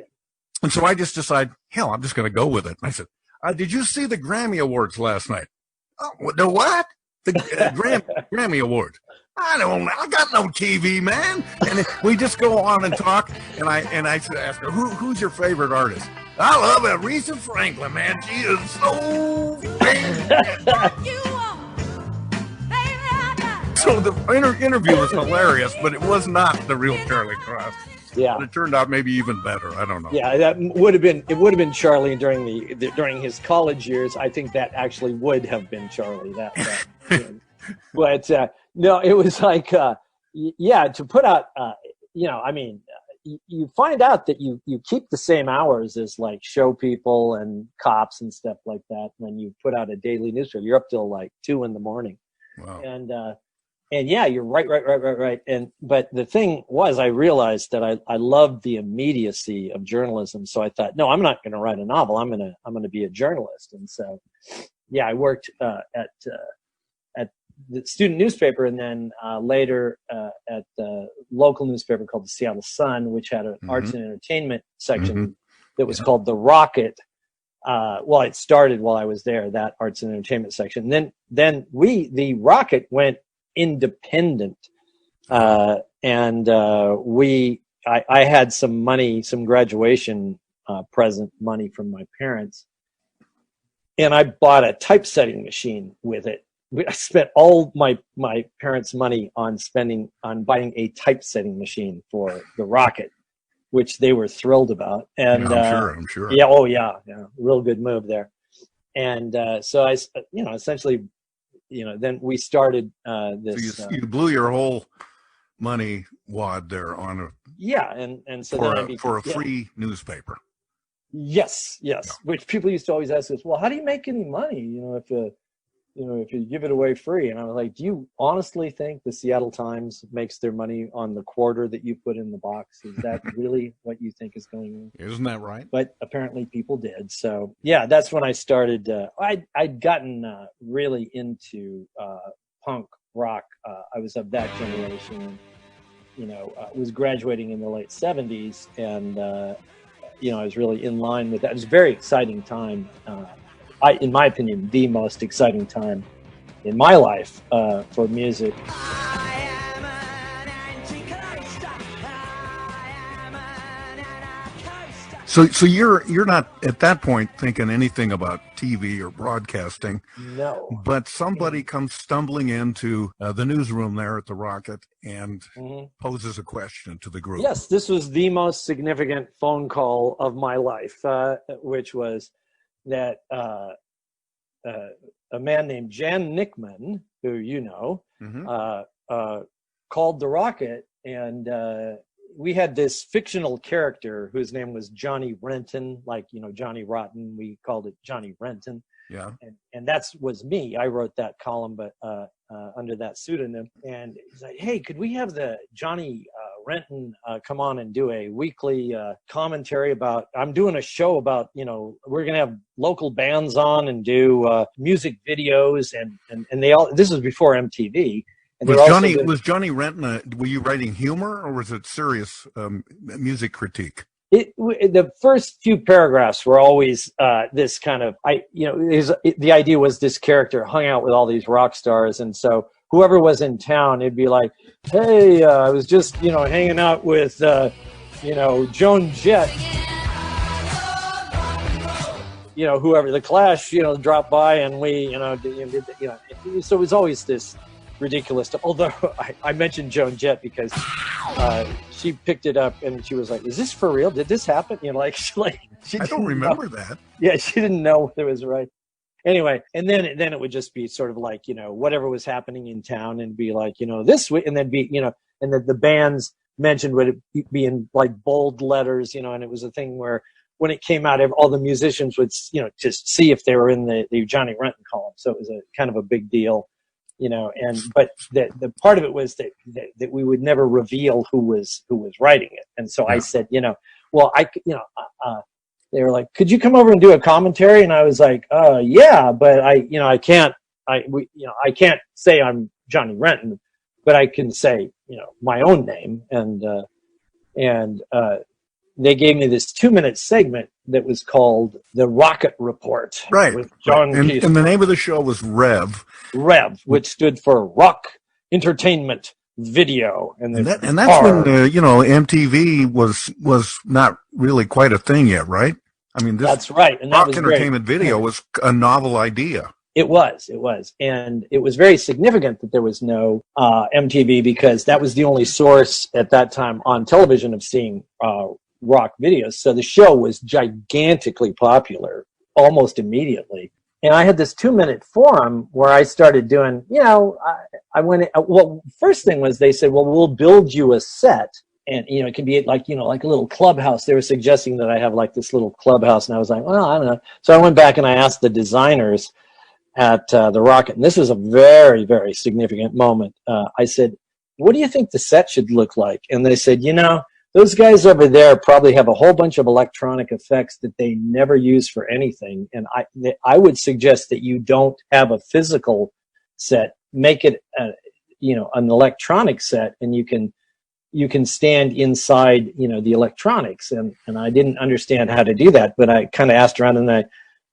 so I just decided, hell, I'm just going to go with it. And I said, "Did you see the Grammy Awards last night?" "Oh, the what?" "The Grammy Awards." "I got no TV, man." And we just go on and talk. And I ask her, who's your favorite artist?" "I love Aretha Franklin, man. She is so famous." So the interview was hilarious, but it was not the real Charlie Cross. Yeah, but it turned out maybe even better. I don't know. Yeah, it would have been Charlie during his college years. I think that actually would have been Charlie. But no, it was like to put out. You find out that you keep the same hours as like show people and cops and stuff like that when you put out a daily newspaper. You're up till like 2 a.m. Wow. And yeah, you're right. But the thing was, I realized that I loved the immediacy of journalism. So I thought, no, I'm not going to write a novel. I'm going to be a journalist. And so, yeah, I worked at the student newspaper, and then later at the local newspaper called the Seattle Sun, which had an arts and entertainment section that was called The Rocket. It started while I was there, that arts and entertainment section. And then the Rocket went independent, and I had some money, some graduation present money from my parents, and I bought a typesetting machine with it. I spent all my parents' money on buying a typesetting machine for the Rocket, which they were thrilled about. And I'm sure. Yeah, oh yeah, real good move there. And so I, essentially, then we started this. So you blew your whole money wad there on a and so for a free newspaper. Yes. Yeah. Which people used to always ask us, well, how do you make any money? If you give it away free. And I was like, do you honestly think the Seattle Times makes their money on the quarter that you put in the box? Is that really what you think is going on? Isn't that right? But apparently people did. So yeah, that's when I started. I'd gotten really into punk rock. I was of that generation. Was graduating in the late 70s, and I was really in line with that. It was a very exciting time. In my opinion, the most exciting time in my life for music. So you're not at that point thinking anything about TV or broadcasting. No. But somebody comes stumbling into the newsroom there at the Rocket and poses a question to the group. Yes, this was the most significant phone call of my life, which was that a man named Jan Nickman, who called the Rocket, and we had this fictional character whose name was Johnny Renton, like Johnny Rotten. We called it Johnny Renton. Yeah, and that was me. I wrote that column, but under that pseudonym. And he's like, "Hey, could we have the Johnny Renton come on and do a weekly commentary about? I'm doing a show about we're gonna have local bands on and do music videos and they all. This was before MTV." And was Johnny Renton? Were you writing humor or was it serious music critique? The first few paragraphs were always this kind of the idea was this character hung out with all these rock stars, and so whoever was in town, it'd be like, "Hey, I was just hanging out with Joan Jett, whoever, the Clash, dropped by, and we so it was always this ridiculous stuff." Although I mentioned Joan Jett because she picked it up and she was like, "Is this for real? Did this happen?" She I don't remember that. Yeah, she didn't know whether it was right. Anyway, and then it would just be sort of like whatever was happening in town, and be like this week, and then be and then the bands mentioned would be in like bold letters, and it was a thing where when it came out, all the musicians would just see if they were in the Johnny Renton column. So it was a kind of a big deal. But the part of it was that we would never reveal who was writing it. And so I said, well, they were like, "Could you come over and do a commentary?" And I was like, yeah, but I can't say I'm Johnny Renton, but I can say, my own name. And they gave me this 2-minute segment that was called The Rocket Report. Right. With John Keister. And the name of the show was Rev. Rev, which stood for Rock Entertainment Video. And that's when, MTV was not really quite a thing yet, right? I mean, that's right. And that Rock was Entertainment Video was a novel idea. It was. And it was very significant that there was no MTV, because that was the only source at that time on television of seeing rock videos. So the show was gigantically popular almost immediately. And I had this 2-minute forum where I started doing, I went, well, first thing was they said, well, we'll build you a set. And, it can be like, like a little clubhouse. They were suggesting that I have like this little clubhouse. And I was like, well, I don't know. So I went back and I asked the designers at the Rocket, and this was a very, very significant moment. I said, what do you think the set should look like? And they said, those guys over there probably have a whole bunch of electronic effects that they never use for anything. And I would suggest that you don't have a physical set, make it, an electronic set, and you can stand inside, the electronics. And I didn't understand how to do that, but I kind of asked around and I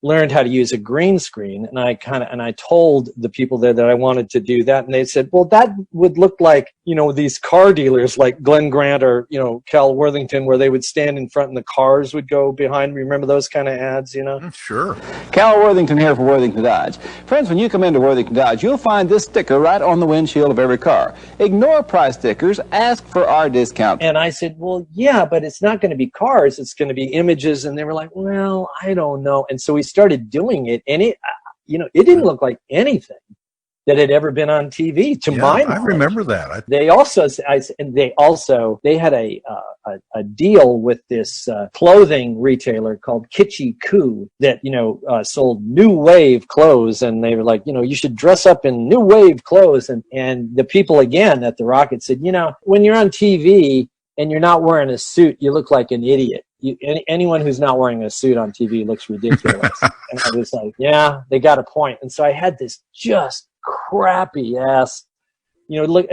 learned how to use a green screen. And I told the people there that I wanted to do that. And they said, well, that would look like, these car dealers like Glenn Grant or, Cal Worthington, where they would stand in front and the cars would go behind. Remember those kind of ads, Sure. Cal Worthington here for Worthington Dodge. Friends, when you come into Worthington Dodge, you'll find this sticker right on the windshield of every car. Ignore price stickers, ask for our discount. And I said, well, yeah, but it's not going to be cars. It's going to be images. And they were like, well, I don't know. And so we started doing it, and it didn't look like anything that had ever been on TV, to my knowledge. I remember that. They had a deal with this clothing retailer called Kitschy Koo that sold new wave clothes, and they were like, you should dress up in new wave clothes, and the people again at the Rocket said, when you're on TV and you're not wearing a suit, you look like an idiot. Anyone who's not wearing a suit on TV looks ridiculous. And I was like, yeah, they got a point. And so I had this just crappy ass, look,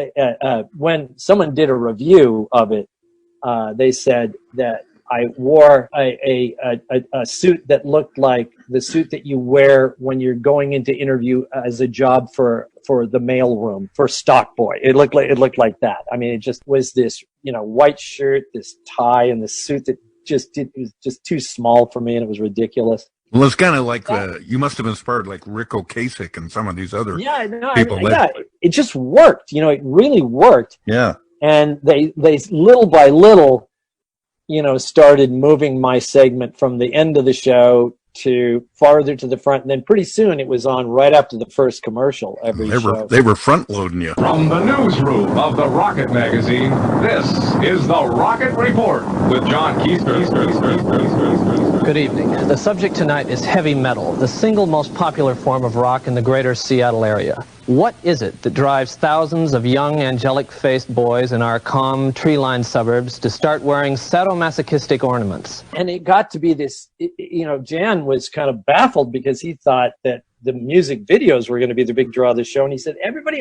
when someone did a review of it, they said that I wore a suit that looked like the suit that you wear when you're going into interview as a job for the mailroom for stock boy. It looked like that. I mean, it just was this, white shirt, this tie, and this suit that it was just too small for me, and it was ridiculous. Well, it's kind of like you must have inspired like Rick Ocasek and some of these other people. It just worked. It really worked. Yeah. And they little by little, started moving my segment from the end of the show to farther to the front, and then pretty soon it was on right after the first commercial every show. They were front loading you. From the newsroom of the Rocket magazine, this is the Rocket Report with John Keister. Good evening. The subject tonight is heavy metal, the single most popular form of rock in the greater Seattle area. What is it that drives thousands of young, angelic-faced boys in our calm, tree-lined suburbs to start wearing sadomasochistic ornaments? And it got to be this, Jan was kind of baffled because he thought that the music videos were going to be the big draw of the show. And he said,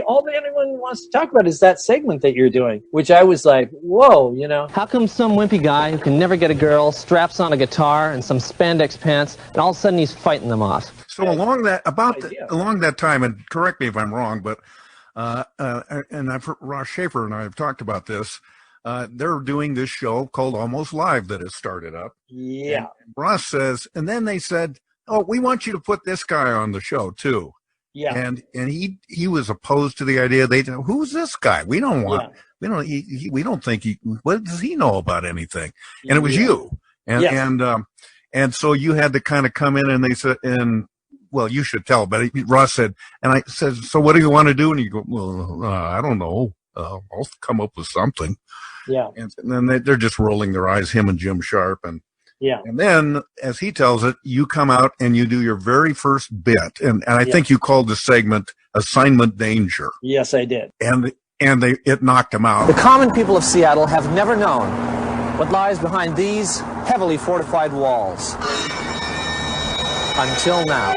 all that anyone wants to talk about is that segment that you're doing, which I was like, whoa, How come some wimpy guy who can never get a girl straps on a guitar and some spandex pants, and all of a sudden he's fighting them off? So along that time, and correct me if I'm wrong, but Ross Schaefer and I have talked about this. They're doing this show called Almost Live that has started up. Yeah. And Ross says, and then they said, oh, we want you to put this guy on the show too. Yeah. And he was opposed to the idea. They said, who's this guy? We don't want. Yeah. We don't think he. What does he know about anything? And it was you. And so you had to kind of come in, and they said, well, you should tell, but Ross said, and I said, so what do you want to do? And you go, well, I don't know. I'll come up with something. Yeah. And then they're just rolling their eyes, him and Jim Sharp. And then, as he tells it, you come out and you do your very first bit. And I think you called the segment Assignment Danger. Yes, I did. And it knocked him out. The common people of Seattle have never known what lies behind these heavily fortified walls. Until now.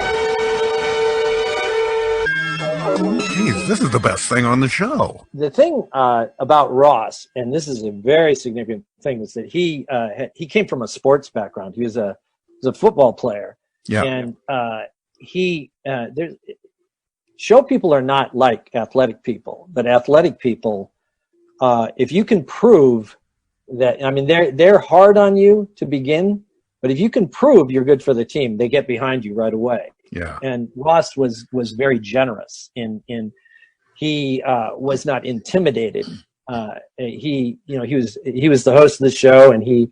Geez, this is the best thing on the show. The thing about Ross, and this is a very significant thing, is that he came from a sports background. He was a football player. Yeah. And show people are not like athletic people, but athletic people, if you can prove that, I mean, they're hard on you to begin, but if you can prove you're good for the team, they get behind you right away. Yeah. And Ross was very generous he was not intimidated. He was the host of the show, and he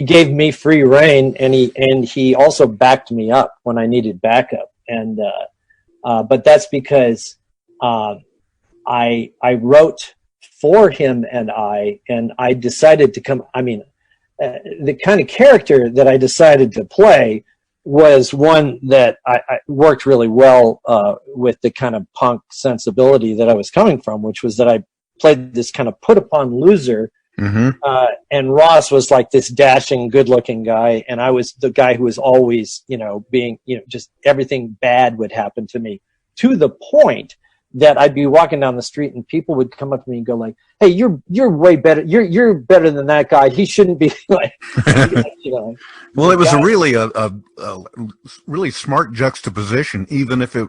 gave me free reign, and he also backed me up when I needed backup. And but that's because I wrote for him, and I decided to come. I mean, the kind of character that I decided to play was one that I worked really well with the kind of punk sensibility that I was coming from, which was that I played this kind of put upon loser. Mm-hmm. And Ross was like this dashing, good looking guy. And I was the guy who was always, being, just everything bad would happen to me, to the point that I'd be walking down the street and people would come up to me and go like, "Hey, you're way better. You're better than that guy. He shouldn't be like." Well, it was a really smart juxtaposition, even if it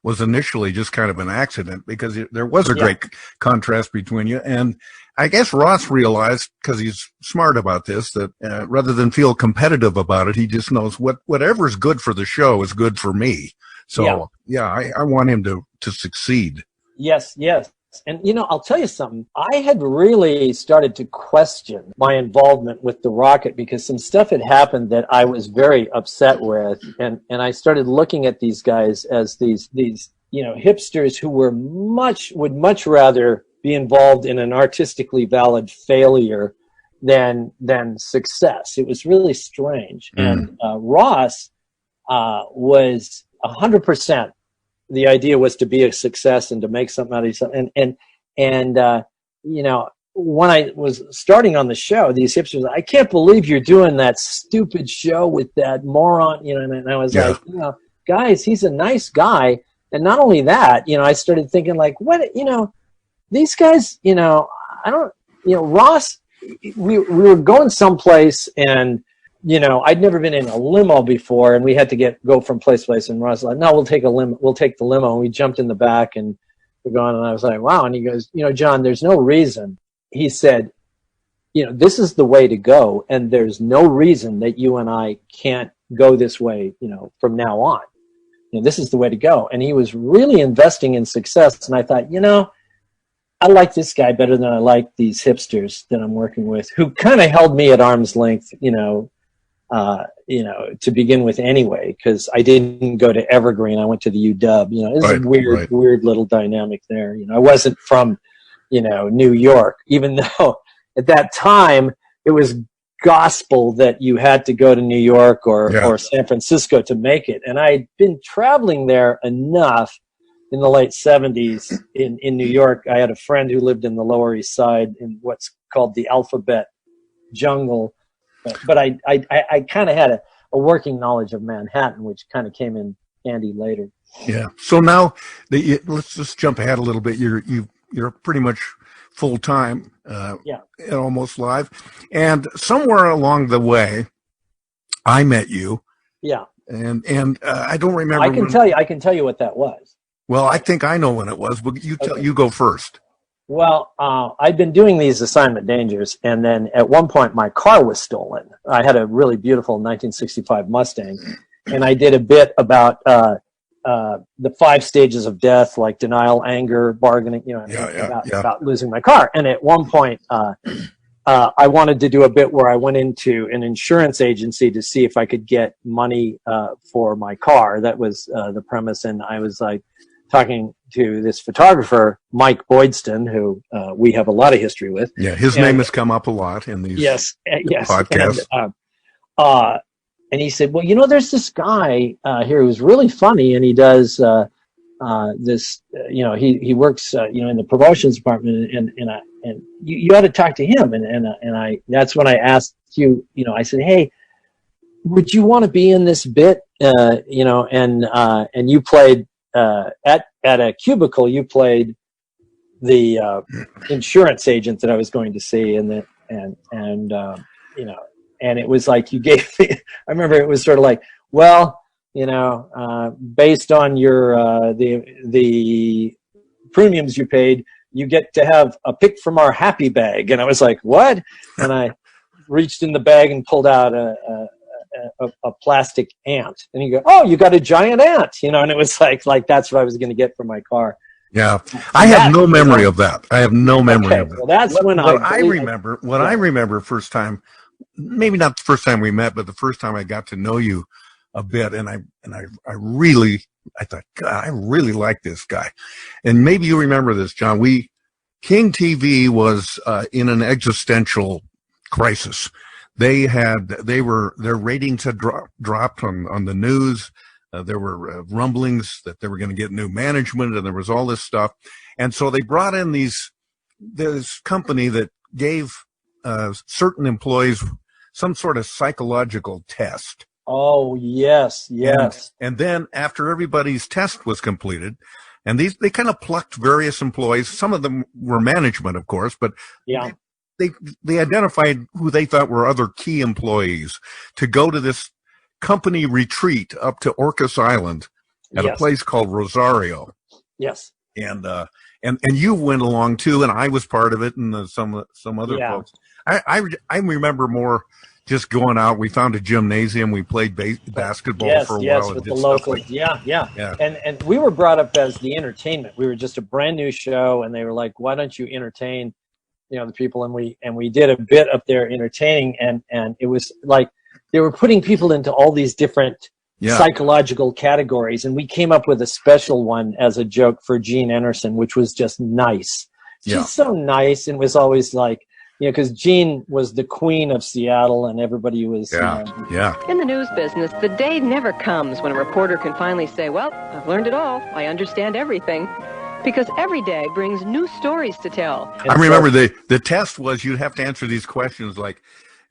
was initially just kind of an accident, because there was a great contrast between you. And I guess Ross realized, because he's smart about this, that rather than feel competitive about it, he just knows whatever's good for the show is good for me. So I want him to succeed. Yes. And, I'll tell you something. I had really started to question my involvement with the Rocket because some stuff had happened that I was very upset with. And I started looking at these guys as these hipsters who would much rather be involved in an artistically valid failure than success. It was really strange. And Ross was 100%. The idea was to be a success and to make something out of something. And when I was starting on the show, these hipsters, I can't believe you're doing that stupid show with that moron, and I was like, guys, he's a nice guy. And not only that, I started thinking like, these guys, Ross, we were going someplace and, I'd never been in a limo before, and we had to go from place to place. And Ross was like, "No, we'll take the limo." And we jumped in the back, and we're going. And I was like, "Wow!" And he goes, "John, there's no reason." He said, "This is the way to go, and there's no reason that you and I can't go this way, from now on. This is the way to go." And he was really investing in success. And I thought, I like this guy better than I like these hipsters that I'm working with, who kind of held me at arm's length, to begin with anyway, because I didn't go to Evergreen. I went to the UW. It's a weird little dynamic there. I wasn't from, New York, even though at that time it was gospel that you had to go to New York or San Francisco to make it. And I'd been traveling there enough in the late 70s in New York. I had a friend who lived in the Lower East Side in what's called the Alphabet Jungle. But I kind of had a working knowledge of Manhattan, which kind of came in handy later. Yeah. So now let's just jump ahead a little bit. You're pretty much full time. At Almost Live, and somewhere along the way, I met you. Yeah. And I don't remember. I can tell you what that was. Well, I think I know when it was, but you go first. Well, I'd been doing these assignment dangers, and then at one point my car was stolen. I had a really beautiful 1965 Mustang, and I did a bit about the 5 stages of death, like denial, anger, bargaining, about losing my car. And at one point, I wanted to do a bit where I went into an insurance agency to see if I could get money for my car. That was the premise, and I was like, talking to this photographer, Mike Boydston, who we have a lot of history with. Yeah, his name has come up a lot in these podcasts. And he said, well, there's this guy here who's really funny, and he does this, he works, in the promotions department, and you ought to talk to him. And that's when I asked you, I said, hey, would you want to be in this bit? And you played, at a cubicle, you played the insurance agent that I was going to see, and it was like you gave me. I remember it was sort of like, well, based on your the premiums you paid, you get to have a pick from our happy bag. And I was like, what? And I reached in the bag and pulled out a plastic ant, and you go, oh, you got a giant ant, and it was like that's what I was going to get for my car. Yeah, I have no memory of that. I have no memory of that. Well, that's when I remember first time, maybe not the first time we met, but the first time I got to know you a bit, and I thought, God, I really like this guy. And maybe you remember this, John. King TV was in an existential crisis. Their ratings had dropped on the news. There were rumblings that they were going to get new management, and there was all this stuff. And so they brought in this company that gave certain employees some sort of psychological test. Oh, yes. And then after everybody's test was completed, And they kind of plucked various employees. Some of them were management, of course, but yeah, they identified who they thought were other key employees to go to this company retreat up to Orcas Island at a place called Rosario. Yes. And you went along too, and I was part of it, and some other folks. I remember more just going out. We found a gymnasium. We played basketball for a while. Yes, with the locals. Yeah. And we were brought up as the entertainment. We were just a brand new show, and they were like, "Why don't you entertain, the people?" And we did a bit up there entertaining, and it was like they were putting people into all these different psychological categories, and we came up with a special one as a joke for Jean Anderson, which was just nice. She's so nice, and was always like, because Jean was the queen of Seattle, and everybody was. In the news business, the day never comes when a reporter can finally say, "Well, I've learned it all. I understand everything." Because every day brings new stories to tell. I remember the test was you'd have to answer these questions like,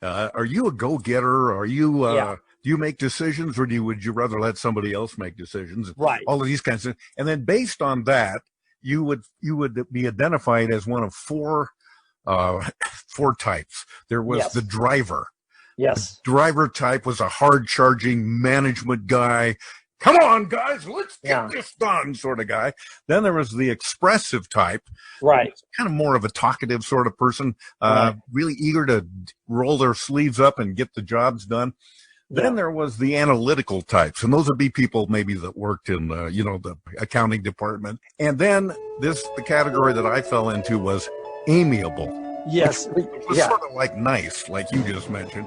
are you a go-getter? Are you do you make decisions, or would you rather let somebody else make decisions? Right. All of these kinds of, and then based on that, you would be identified as one of four types. There was the driver. Yes. The driver type was a hard-charging management guy. Come on, guys, let's get this done sort of guy. Then there was the expressive type. Right. Kind of more of a talkative sort of person, really eager to roll their sleeves up and get the jobs done. Then there was the analytical types, and those would be people maybe that worked in, the accounting department. And then the category that I fell into was amiable. Yes. It was sort of like nice, like you just mentioned.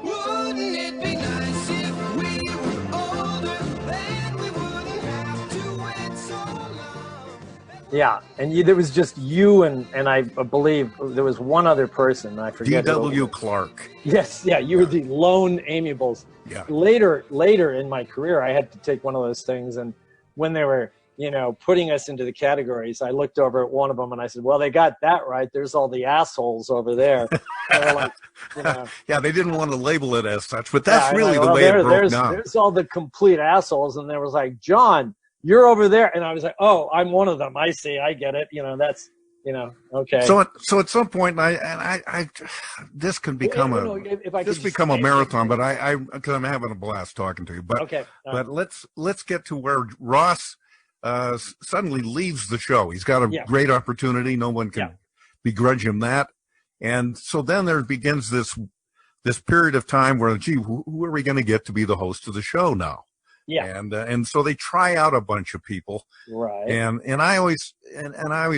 Yeah, and there was just you and I believe there was one other person. I forget. D.W. Clark. Yes, you were the lone amiables. Yeah. Later in my career, I had to take one of those things, and when they were, putting us into the categories, I looked over at one of them and I said, "Well, they got that right. There's all the assholes over there." And they're like, Yeah, they didn't want to label it as such, but that's really the way it broke down. There's all the complete assholes, and there was like, "John, you're over there," and I was like, "Oh, I'm one of them. I see. I get it. That's, okay." So at some point, I this can become a marathon, but because I'm having a blast talking to you. But but let's get to where Ross suddenly leaves the show. He's got a great opportunity. No one can begrudge him that. And so then there begins this period of time where, gee, who are we going to get to be the host of the show now? Yeah. And so they try out a bunch of people. Right. And I always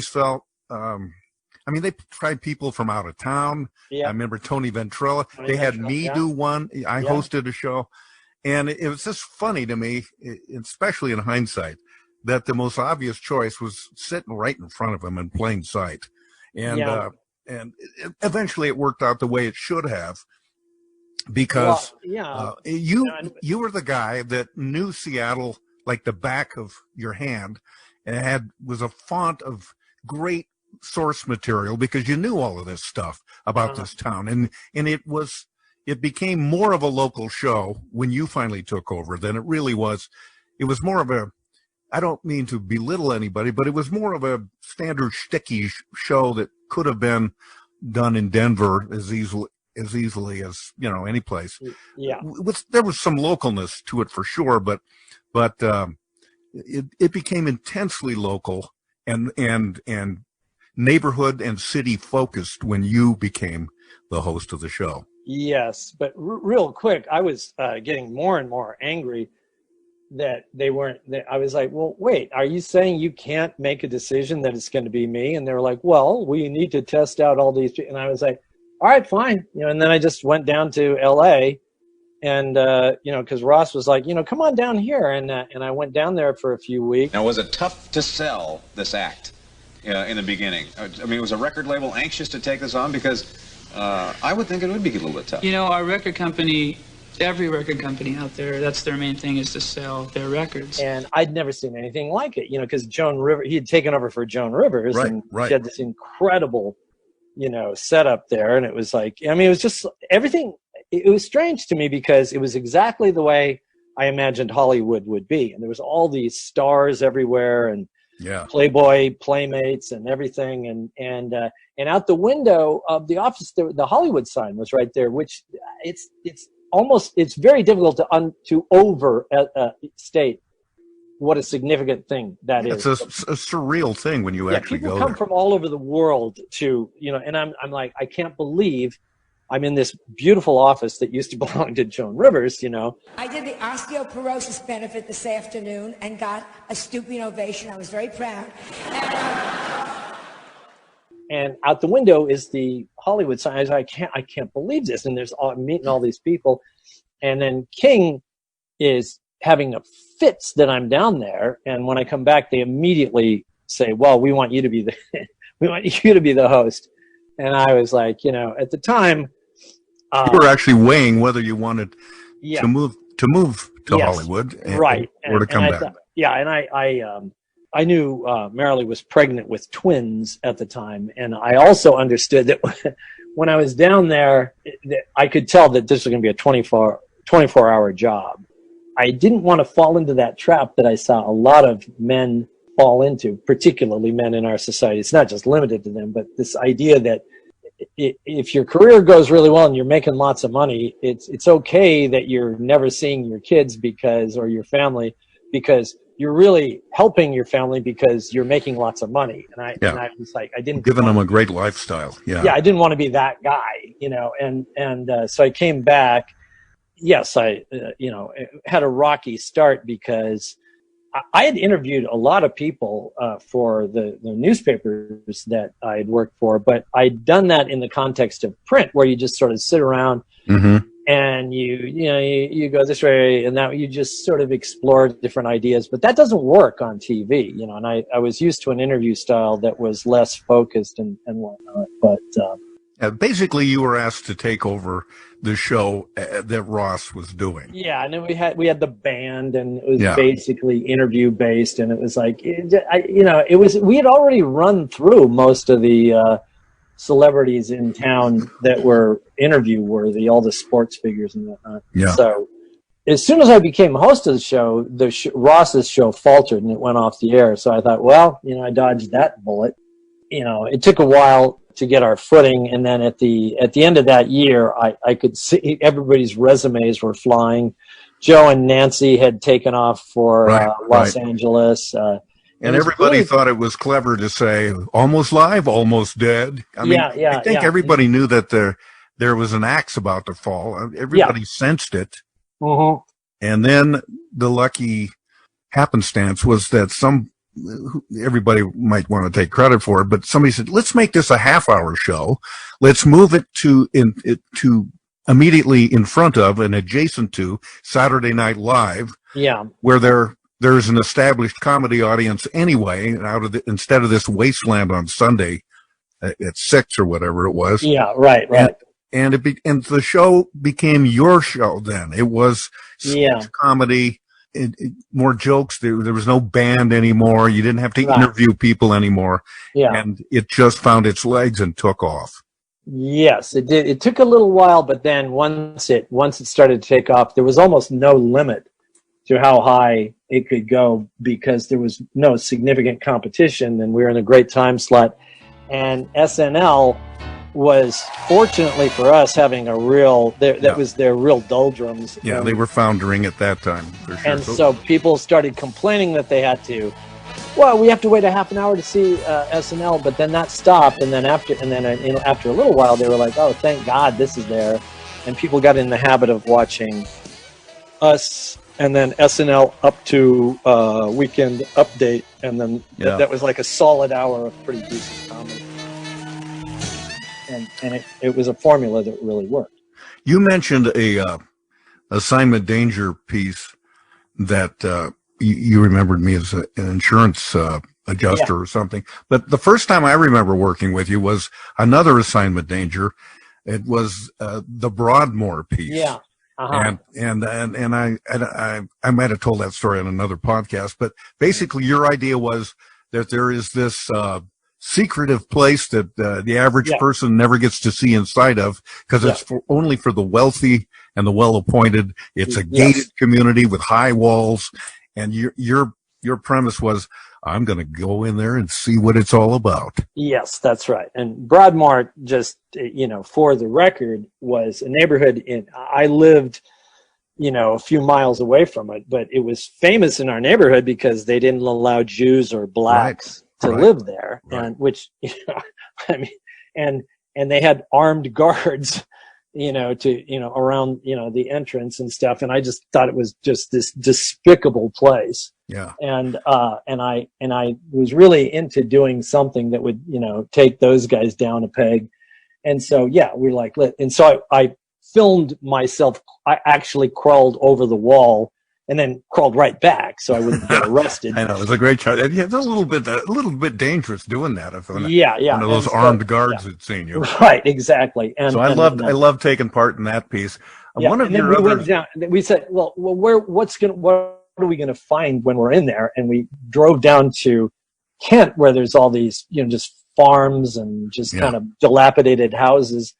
felt, they tried people from out of town. Yeah. I remember Tony Ventrella. They had me do one. I hosted a show. And it was just funny to me, especially in hindsight, that the most obvious choice was sitting right in front of him in plain sight. And eventually it worked out the way it should have. Because you were the guy that knew Seattle like the back of your hand, and was a font of great source material because you knew all of this stuff about this town, and it became more of a local show when you finally took over than it really was. It was more of a, I don't mean to belittle anybody, but it was more of a standard shticky show that could have been done in Denver as easily as any place. There was some localness to it for sure, but it became intensely local and neighborhood and city focused when you became the host of the show. Yes, but real quick, I was getting more and more angry that they weren't. I was like, "Well, wait, are you saying you can't make a decision that it's going to be me?" And they were like, "Well, we need to test out all these." And I was like, "All right, fine." And then I just went down to LA and, because Ross was like, "Come on down here." And I went down there for a few weeks. Now, was it tough to sell this act in the beginning? I mean, was a record label anxious to take this on? Because I would think it would be a little bit tough. Our record company, every record company out there, that's their main thing, is to sell their records. And I'd never seen anything like it, because Joan Rivers, he had taken over for Joan Rivers, and she had this incredible set up there. And it was like, it was just everything. It was strange to me because it was exactly the way I imagined Hollywood would be. And there was all these stars everywhere. And, Playboy Playmates and everything, and out the window of the office, the Hollywood sign was right there, which it's very difficult to overstate what a significant thing that is. It's a surreal thing when you actually go there. People come from all over the world to, and I'm like, I can't believe I'm in this beautiful office that used to belong to Joan Rivers, I did the osteoporosis benefit this afternoon and got a stooping ovation. I was very proud. And out the window is the Hollywood sign. I can't believe this. And I'm meeting all these people. And then King is having a fits that I'm down there. And when I come back, they immediately say, well, we want you to be the host. And I was like, at the time, you were actually weighing whether you wanted to move to Hollywood, or to come back. I knew Marilee was pregnant with twins at the time, and I also understood that when I was down there, I could tell that this was going to be a 24-hour job. I didn't want to fall into that trap that I saw a lot of men fall into, particularly men in our society. It's not just limited to them, but this idea that if your career goes really well and you're making lots of money, it's okay that you're never seeing your kids or your family, because you're really helping your family because you're making lots of money. And I was like, I didn't giving them a great lifestyle. I didn't want to be that guy, so I came back. Yes, I had a rocky start because I had interviewed a lot of people for the newspapers that I had worked for, but I'd done that in the context of print, where you just sort of sit around and you go this way and that, you just sort of explore different ideas. But that doesn't work on TV, and I was used to an interview style that was less focused and whatnot. But basically, you were asked to take over the show that Ross was doing. Yeah, and then we had the band, and it was basically interview based, and it was like, we had already run through most of the celebrities in town that were interview worthy, all the sports figures and whatnot. Yeah. So as soon as I became host of the show, Ross's show faltered and it went off the air. So I thought, well, I dodged that bullet. It took a while to get our footing, and then at the end of that year, I could see everybody's resumes were flying. Joe and Nancy had taken off for Los Angeles. And everybody thought it was clever to say, almost live, almost dead. I mean, I think everybody knew that there was an axe about to fall. Everybody sensed it. And then the lucky happenstance was that everybody might want to take credit for it, but somebody said, let's make this a half-hour show. Let's move it to immediately in front of and adjacent to Saturday Night Live, where there's an established comedy audience anyway, instead of this wasteland on Sunday at 6 or whatever it was. Yeah, right. And the show became your show then. It was comedy. More jokes. There was no band anymore. You didn't have to interview people anymore. Yeah. And it just found its legs and took off. Yes, it did. It took a little while, but then once it started to take off, there was almost no limit to how high it could go because there was no significant competition, and we were in a great time slot. And SNL was, fortunately for us, having a real, that was their real doldrums. Yeah, they were foundering at that time, for sure. And so people started complaining that they had to, we have to wait a half an hour to see SNL, but then that stopped, and then after a little while, they were like, oh, thank God this is there. And people got in the habit of watching us, and then SNL up to Weekend Update, and then that was like a solid hour of pretty decent comedy. And it was a formula that really worked. You mentioned a assignment danger piece that you remembered me as an insurance adjuster or something. But the first time I remember working with you was another assignment danger. It was the Broadmoor piece. Yeah. And I might have told that story on another podcast, but basically your idea was that there is this secretive place that the average person never gets to see inside of because it's only for the wealthy and the well-appointed. It's a gated community with high walls, and your premise was, I'm going to go in there and see what it's all about. Yes, that's right. And Broadmoor, just, for the record, was a neighborhood I lived, a few miles away from it, but it was famous in our neighborhood because they didn't allow Jews or blacks to live there. Right. And which, and they had armed guards, around, the entrance and stuff. And I just thought it was just this despicable place. Yeah. And I was really into doing something that would, take those guys down a peg. And so, we're like, and so I filmed myself. I actually crawled over the wall and then crawled right back so I wouldn't get arrested. I know, it was a great shot. Yeah, it's a little bit dangerous doing that. If one of those armed guards had seen you. Right, exactly. And so I loved taking part in that piece. One of and then we went down. We said, well, what are we going to find when we're in there? And we drove down to Kent, where there's all these, just farms and just kind of dilapidated houses.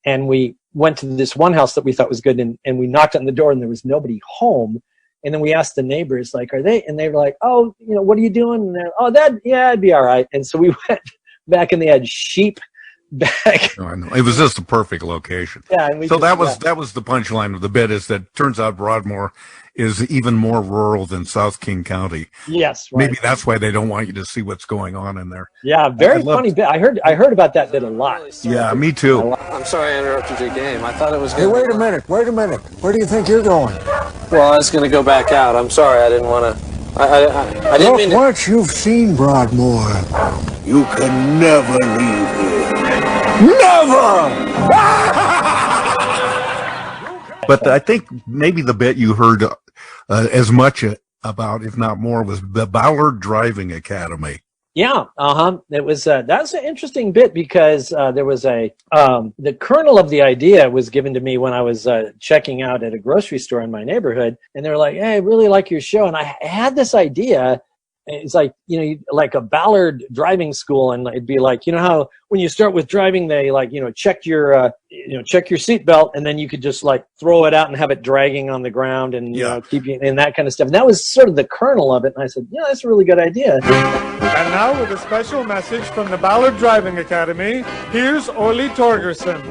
And we went to this one house that we thought was good, and we knocked on the door, and there was nobody home. And then we asked the neighbors, like, are they? And they were like, oh, what are you doing? And they're, oh, it'd be all right. And so we went back, and they had sheep back. Oh, I know. It was just a perfect location. Yeah. And so that was the punchline of the bit, is that turns out Broadmoor is even more rural than South King County. Yes. Right. Maybe that's why they don't want you to see what's going on in there. Yeah. Very funny bit. I heard about that bit a lot. Yeah, me too. I'm sorry I interrupted your game. I thought it was Hey, wait a minute. Where do you think you're going? Well, I was going to go back out. I'm sorry. I didn't want to. I didn't mean to. Once you've seen Broadmoor, you can never leave here. Never! But I think maybe the bit you heard as much about, if not more, was the Ballard Driving Academy. Yeah, It was that's an interesting bit because there was the kernel of the idea was given to me when I was checking out at a grocery store in my neighborhood, and they were like, "Hey, I really like your show," and I had this idea. It's like, like a Ballard driving school, and it'd be like, how when you start with driving, they check your seatbelt, and then you could just like throw it out and have it dragging on the ground, and keep you and that kind of stuff. And that was sort of the kernel of it. And I said, that's a really good idea. And now with a special message from the Ballard Driving Academy, here's Ole Torgerson.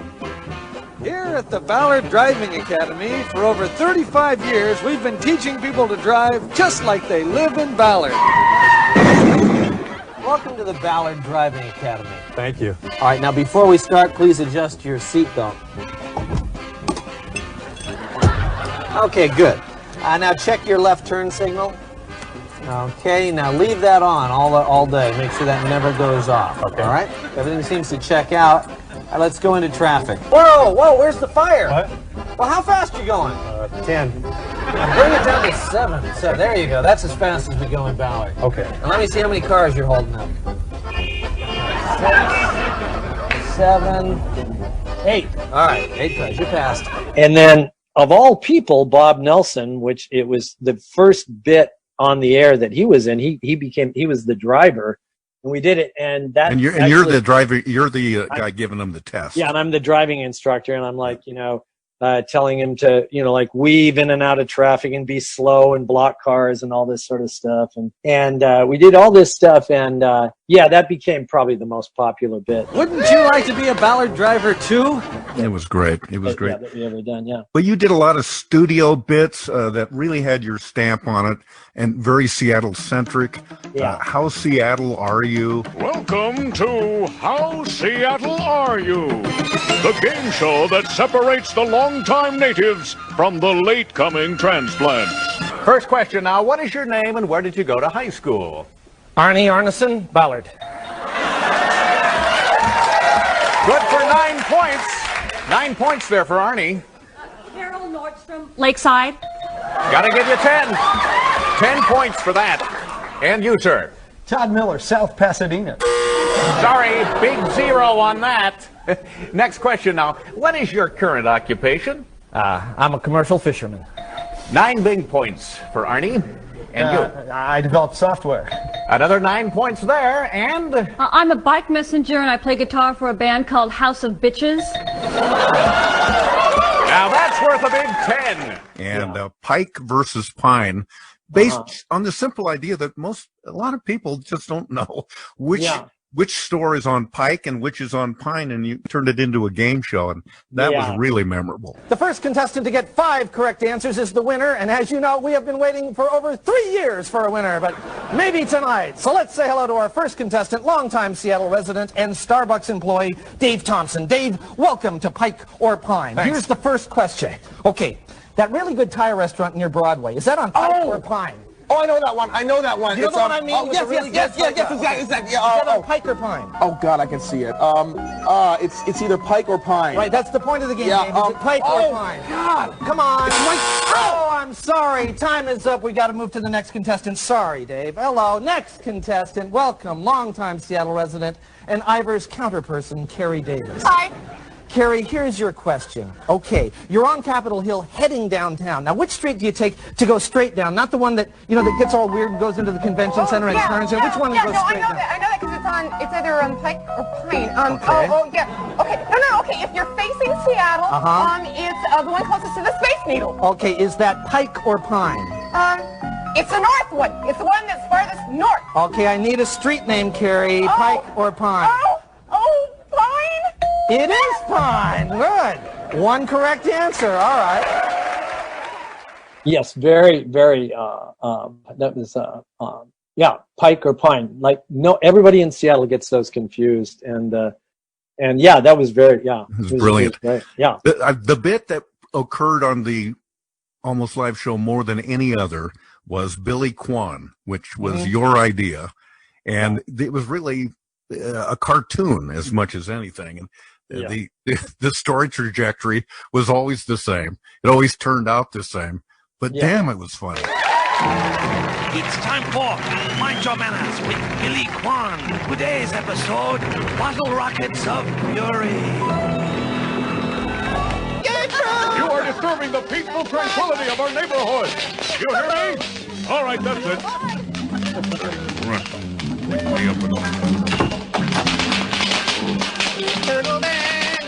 Here at the Ballard Driving Academy, for over 35 years, we've been teaching people to drive just like they live in Ballard. Welcome to the Ballard Driving Academy. Thank you. All right, now before we start, please adjust your seatbelt. Okay, good. Now check your left turn signal. Okay, now leave that on all day. Make sure that never goes off. Okay. All right? Everything seems to check out. All right, let's go into traffic. Whoa, where's the fire? What? Well, how fast are you going? 10. Now bring it down to 7. So there you go. That's as fast as we go in Ballard. Okay. Now let me see how many cars you're holding up. 6, 7, 8. All right, 8 cars. You passed. And then, of all people, Bob Nelson, which it was the first bit on the air that he was in, he was the driver. And we did it, and you're the driver. You're the guy giving them the test. Yeah, and I'm the driving instructor, and I'm like, telling him to, like weave in and out of traffic and be slow and block cars and all this sort of stuff. And we did all this stuff, and that became probably the most popular bit. Wouldn't you like to be a Ballard driver too? It was great. It was great. Yeah, that we ever done. Yeah. Well, you did a lot of studio bits that really had your stamp on it and very Seattle centric. Yeah. How Seattle are you? Welcome to How Seattle Are You? The game show that separates the longtime natives from the late-coming transplants. First question now, what is your name and where did you go to high school? Arnie Arneson, Ballard. Good for 9 points. 9 points there for Arnie. Carol Nordstrom, Lakeside. Gotta give you 10. 10 points for that. And you, sir? Todd Miller, South Pasadena. Sorry, big 0 on that. Next question now. What is your current occupation? I'm a commercial fisherman. 9 big points for Arnie. And you? I develop software. Another 9 points there, and... I'm a bike messenger, and I play guitar for a band called House of Bitches. Now that's worth a big 10. And Pike versus Pine based on the simple idea that a lot of people just don't know which store is on Pike and which is on Pine, and you turned it into a game show, and that was really memorable. The first contestant to get 5 correct answers is the winner, and as you know, we have been waiting for over 3 years for a winner, but maybe tonight. So let's say hello to our first contestant, longtime Seattle resident and Starbucks employee, Dave Thompson. Dave, welcome to Pike or Pine. Thanks. Here's the first question. Okay, that really good Thai restaurant near Broadway, is that on Pike or Pine? Oh, I know that one. I know that one. You know what I mean? Oh, yes, exactly. Is that on Pike or Pine? Oh God, I can see it. It's either Pike or Pine. Right, that's the point of the game. Dave. Is it Pike or Pine? God, come on. Oh, I'm sorry. Time is up. We got to move to the next contestant. Sorry, Dave. Hello, next contestant. Welcome, longtime Seattle resident and Ivor's counterperson, Carrie Davis. Hi. Carrie, here's your question. Okay, you're on Capitol Hill heading downtown. Now, which street do you take to go straight down? Not the one that, that gets all weird and goes into the convention center and turns in. Which one goes straight down? I know that because it's either on Pike or Pine. Okay. Okay, okay, if you're facing Seattle, it's the one closest to the Space Needle. Okay, is that Pike or Pine? It's the north one. It's the one that's farthest north. Okay, I need a street name, Carrie. Pike or Pine? Pine? It is Pine. Good. One correct answer. All right. Yes, very, very. That was Pike or Pine. Like everybody in Seattle gets those confused, and yeah, that was very It was brilliant. Yeah, the bit that occurred on the Almost Live show more than any other was Billy Kwan, which was your idea, and it was really a cartoon as much as anything, and the story trajectory was always the same. It always turned out the same, but damn, it was funny. It's time for Mind Your Manners with Billy Kwan. Today's episode, Bottle Rockets of Fury. You are disturbing the peaceful tranquility of our neighborhood. You hear me? All right, that's it. Way up and on.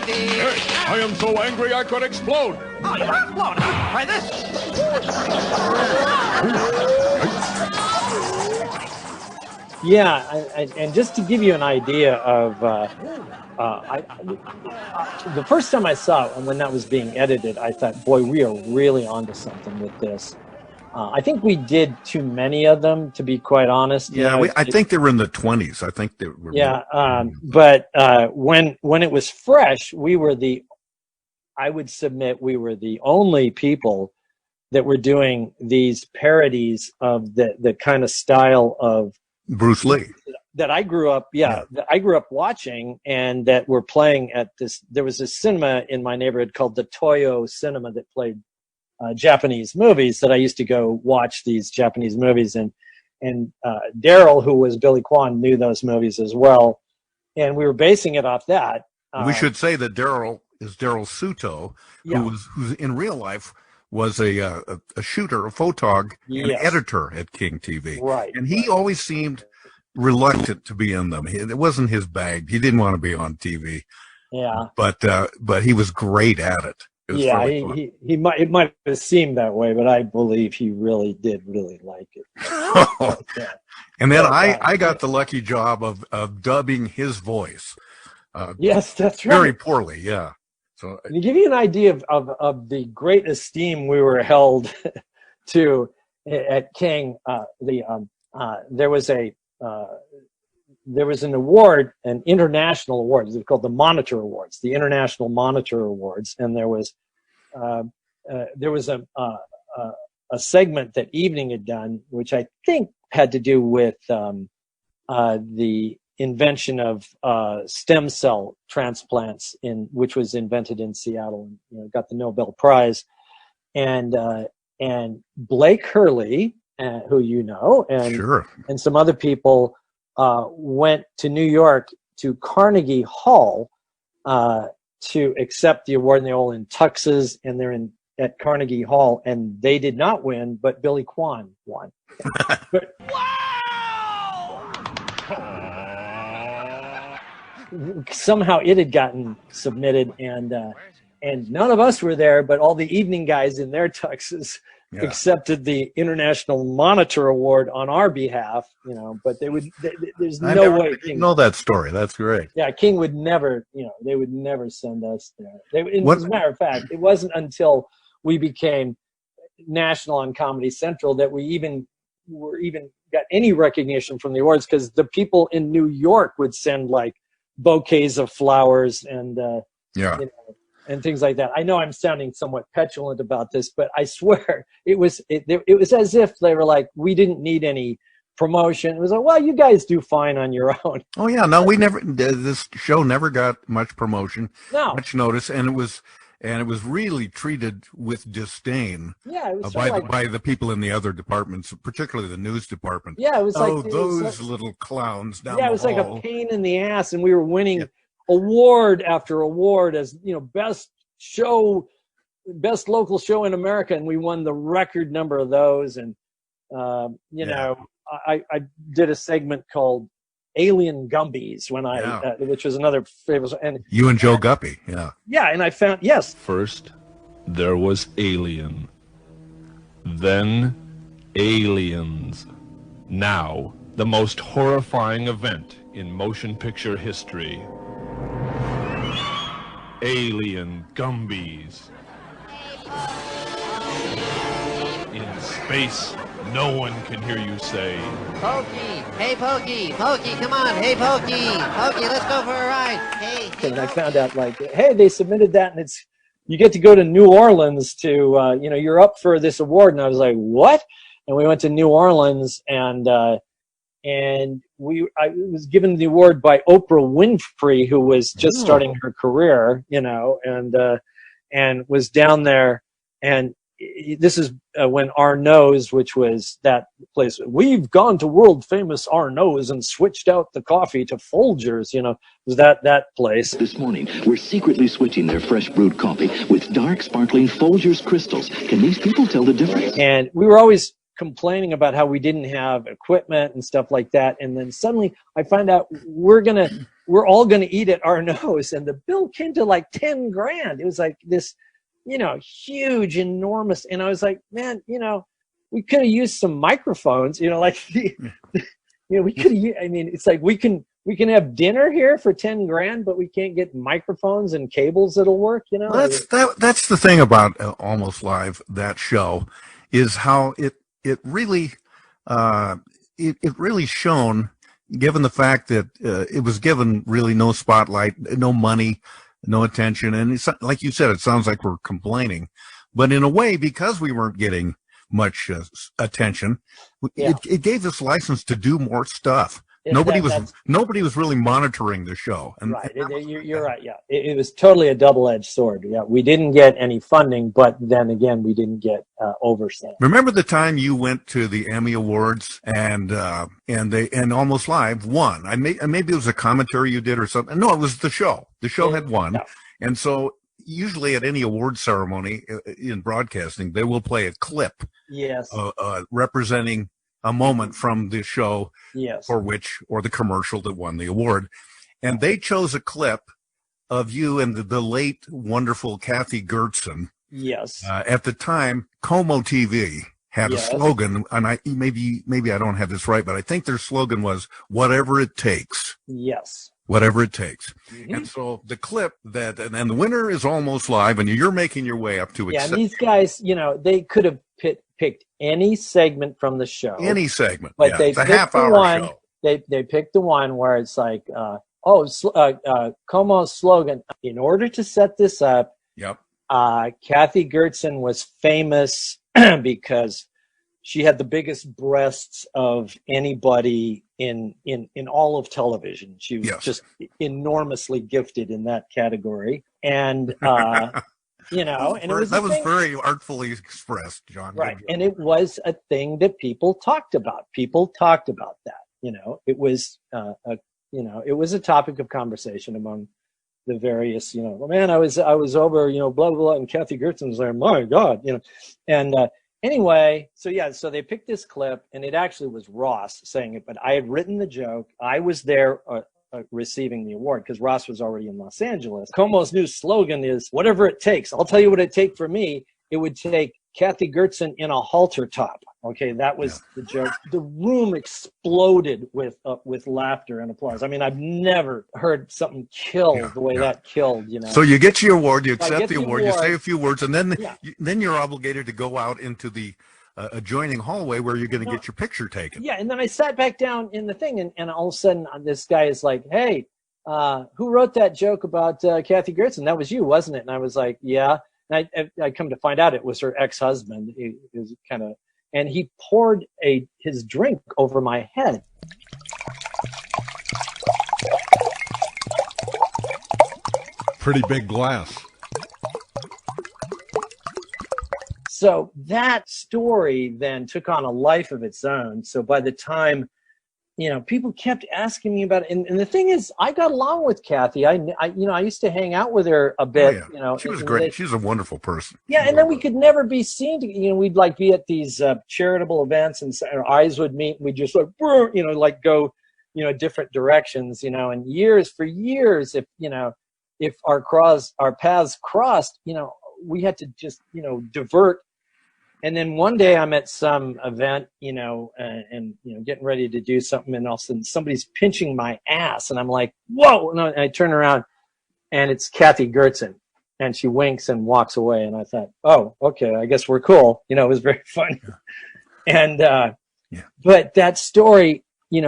Hey, I am so angry I could explode. Oh, you'll explode. Try this. Yeah, and just to give you an idea of, the first time I saw it, and when that was being edited, I thought, boy, we are really onto something with this. I think we did too many of them, to be quite honest. Yeah, I think they were in the 20s. I think they were. Yeah, but when it was fresh, I would submit we were the only people that were doing these parodies of the kind of style of Bruce Lee that I grew up. That I grew up watching, and that were playing at this. There was a cinema in my neighborhood called the Toyo Cinema that played Japanese movies, that I used to go watch these Japanese movies, and Daryl, who was Billy Kwan, knew those movies as well, and we were basing it off that. We should say that Daryl is Daryl Suto, who's in real life was a shooter, a photog, an editor at King TV, right? And he always seemed reluctant to be in them. It wasn't his bag. He didn't want to be on TV. Yeah, but he was great at it. Yeah, it might have seemed that way, but I believe he really did like it. And then I got the lucky job of dubbing his voice. Yes, that's right. Very poorly, yeah. So to give you an idea of the great esteem we were held to at King, there was an award, an international award. It's called the Monitor Awards, the International Monitor Awards, and there was a segment that Evening had done, which I think had to do with the invention of stem cell transplants, which was invented in Seattle, and got the Nobel Prize, and Blake Hurley, who you know, and some other people went to New York to Carnegie Hall to accept the award, and they're all in tuxes, and they're at Carnegie Hall, and they did not win, but Billy Kwan won. Somehow it had gotten submitted, and none of us were there, but all the Evening guys in their tuxes accepted the International Monitor Award on our behalf, you know, but there's no way. I know that story. That's great. Yeah, King would never, you know, they would never send us there. As a matter of fact, it wasn't until we became national on Comedy Central that we even got any recognition from the awards, because the people in New York would send like bouquets of flowers and you know, and things like that. I know I'm sounding somewhat petulant about this, but I swear it was as if they were like, we didn't need any promotion. It was like, well, you guys do fine on your own. Oh yeah, no, this show never got much promotion, much notice, and it was really treated with disdain. Yeah, it was by the people in the other departments, particularly the news department. Yeah, it was those little clowns down the hall. Yeah, it was like a pain in the ass, and we were winning award after award as, you know, best local show in America, and we won the record number of those. And you know, I did a segment called Alien Gumbies when which was another favorite. And you and Joe Guppy, yeah, and I found first there was Alien, then Aliens, now the most horrifying event in motion picture history. Alien Gumbies. In space, no one can hear you say, Pokey, hey Pokey, Pokey, come on, hey Pokey, Pokey, let's go for a ride. Hey. And I found out, like, hey, they submitted that, and you get to go to New Orleans to, you know, you're up for this award. And I was like, what? And we went to New Orleans, and I was given the award by Oprah Winfrey, who was just starting her career, you know, and was down there. And this is when Arnaud's, which was that place. We've gone to world famous Arnaud's and switched out the coffee to Folgers, you know, was that place. This morning, we're secretly switching their fresh brewed coffee with dark, sparkling Folgers crystals. Can these people tell the difference? And we were always complaining about how we didn't have equipment and stuff like that, and then suddenly I find out we're all gonna eat at Arnaud's, and the bill came to like 10 grand. It was like this, you know, huge, enormous, and I was like, man, you know, we could have used some microphones, you know, like you know, we could have. I mean, it's like we can have dinner here for 10 grand, but we can't get microphones and cables that'll work, you know. Well, that's the thing about Almost Live, that show, is how it really shone, given the fact that it was given really no spotlight, no money, no attention. And it's like you said, it sounds like we're complaining, but in a way, because we weren't getting much attention, it gave us license to do more stuff. Nobody was really monitoring the show. And right, you're right. Yeah, it was totally a double-edged sword. Yeah, we didn't get any funding, but then again, we didn't get oversight. Remember the time you went to the Emmy Awards and Almost Live won? Maybe it was a commentary you did or something. No, it was the show. The show had won, and so usually at any award ceremony in broadcasting, they will play a clip. Yes. Representing a moment from the show, or the commercial that won the award. And they chose a clip of you and the late, wonderful Kathy Gertson. Yes. At the time, Como TV had a slogan, and maybe I don't have this right, but I think their slogan was, whatever it takes. Yes. Whatever it takes. Mm-hmm. And so the clip and the winner is Almost Live, and you're making your way up to it. Yeah, and these guys, you know, they could have picked any segment from the show. Any segment. But it's a half-hour show. They picked the one where it's like, Como's slogan. In order to set this up, Kathy Gertson was famous because she had the biggest breasts of anybody in all of television. She was just enormously gifted in that category. And you know, and that was very artfully expressed, John. Right, and it was a thing that people talked about. People talked about that. You know, it was it was a topic of conversation among the various. You know, man, I was over, you know, blah blah, blah, and Kathy Gertson was there. My God, you know, and anyway, so they picked this clip, and it actually was Ross saying it, but I had written the joke. I was there. Receiving the award because Ross was already in Los Angeles. Como's new slogan is whatever it takes. I'll tell you what it'd take for me. It would take Kathy Gertzen in a halter top. Okay, that was the joke. The room exploded with laughter and applause. I mean, I've never heard something kill the way that killed. You know. So you get your award, you accept the award, you say a few words, and then you're obligated to go out into the adjoining hallway where you're going to get your picture taken. Yeah, and then I sat back down in the thing, and all of a sudden this guy is like, "Hey, who wrote that joke about Kathy Gertzen? That was you, wasn't it?" And I was like, "Yeah." And I come to find out it was her ex-husband. He was kind of, and he poured his drink over my head. Pretty big glass. So that story then took on a life of its own. So by the time, you know, people kept asking me about it. And the thing is, I got along with Kathy. I used to hang out with her a bit. You know, she was great. She's a wonderful person. Yeah, and then we could never be seen. We'd like be at these charitable events, and our eyes would meet. And we'd just like, like go, different directions. And for years, if our paths crossed, we had to just, divert. And then one day I'm at some event, and getting ready to do something, and all of a sudden somebody's pinching my ass, and I'm like, whoa! And I turn around, and it's Kathy Gertzen, and she winks and walks away. And I thought, oh, okay, I guess we're cool. It was very funny. And but that story,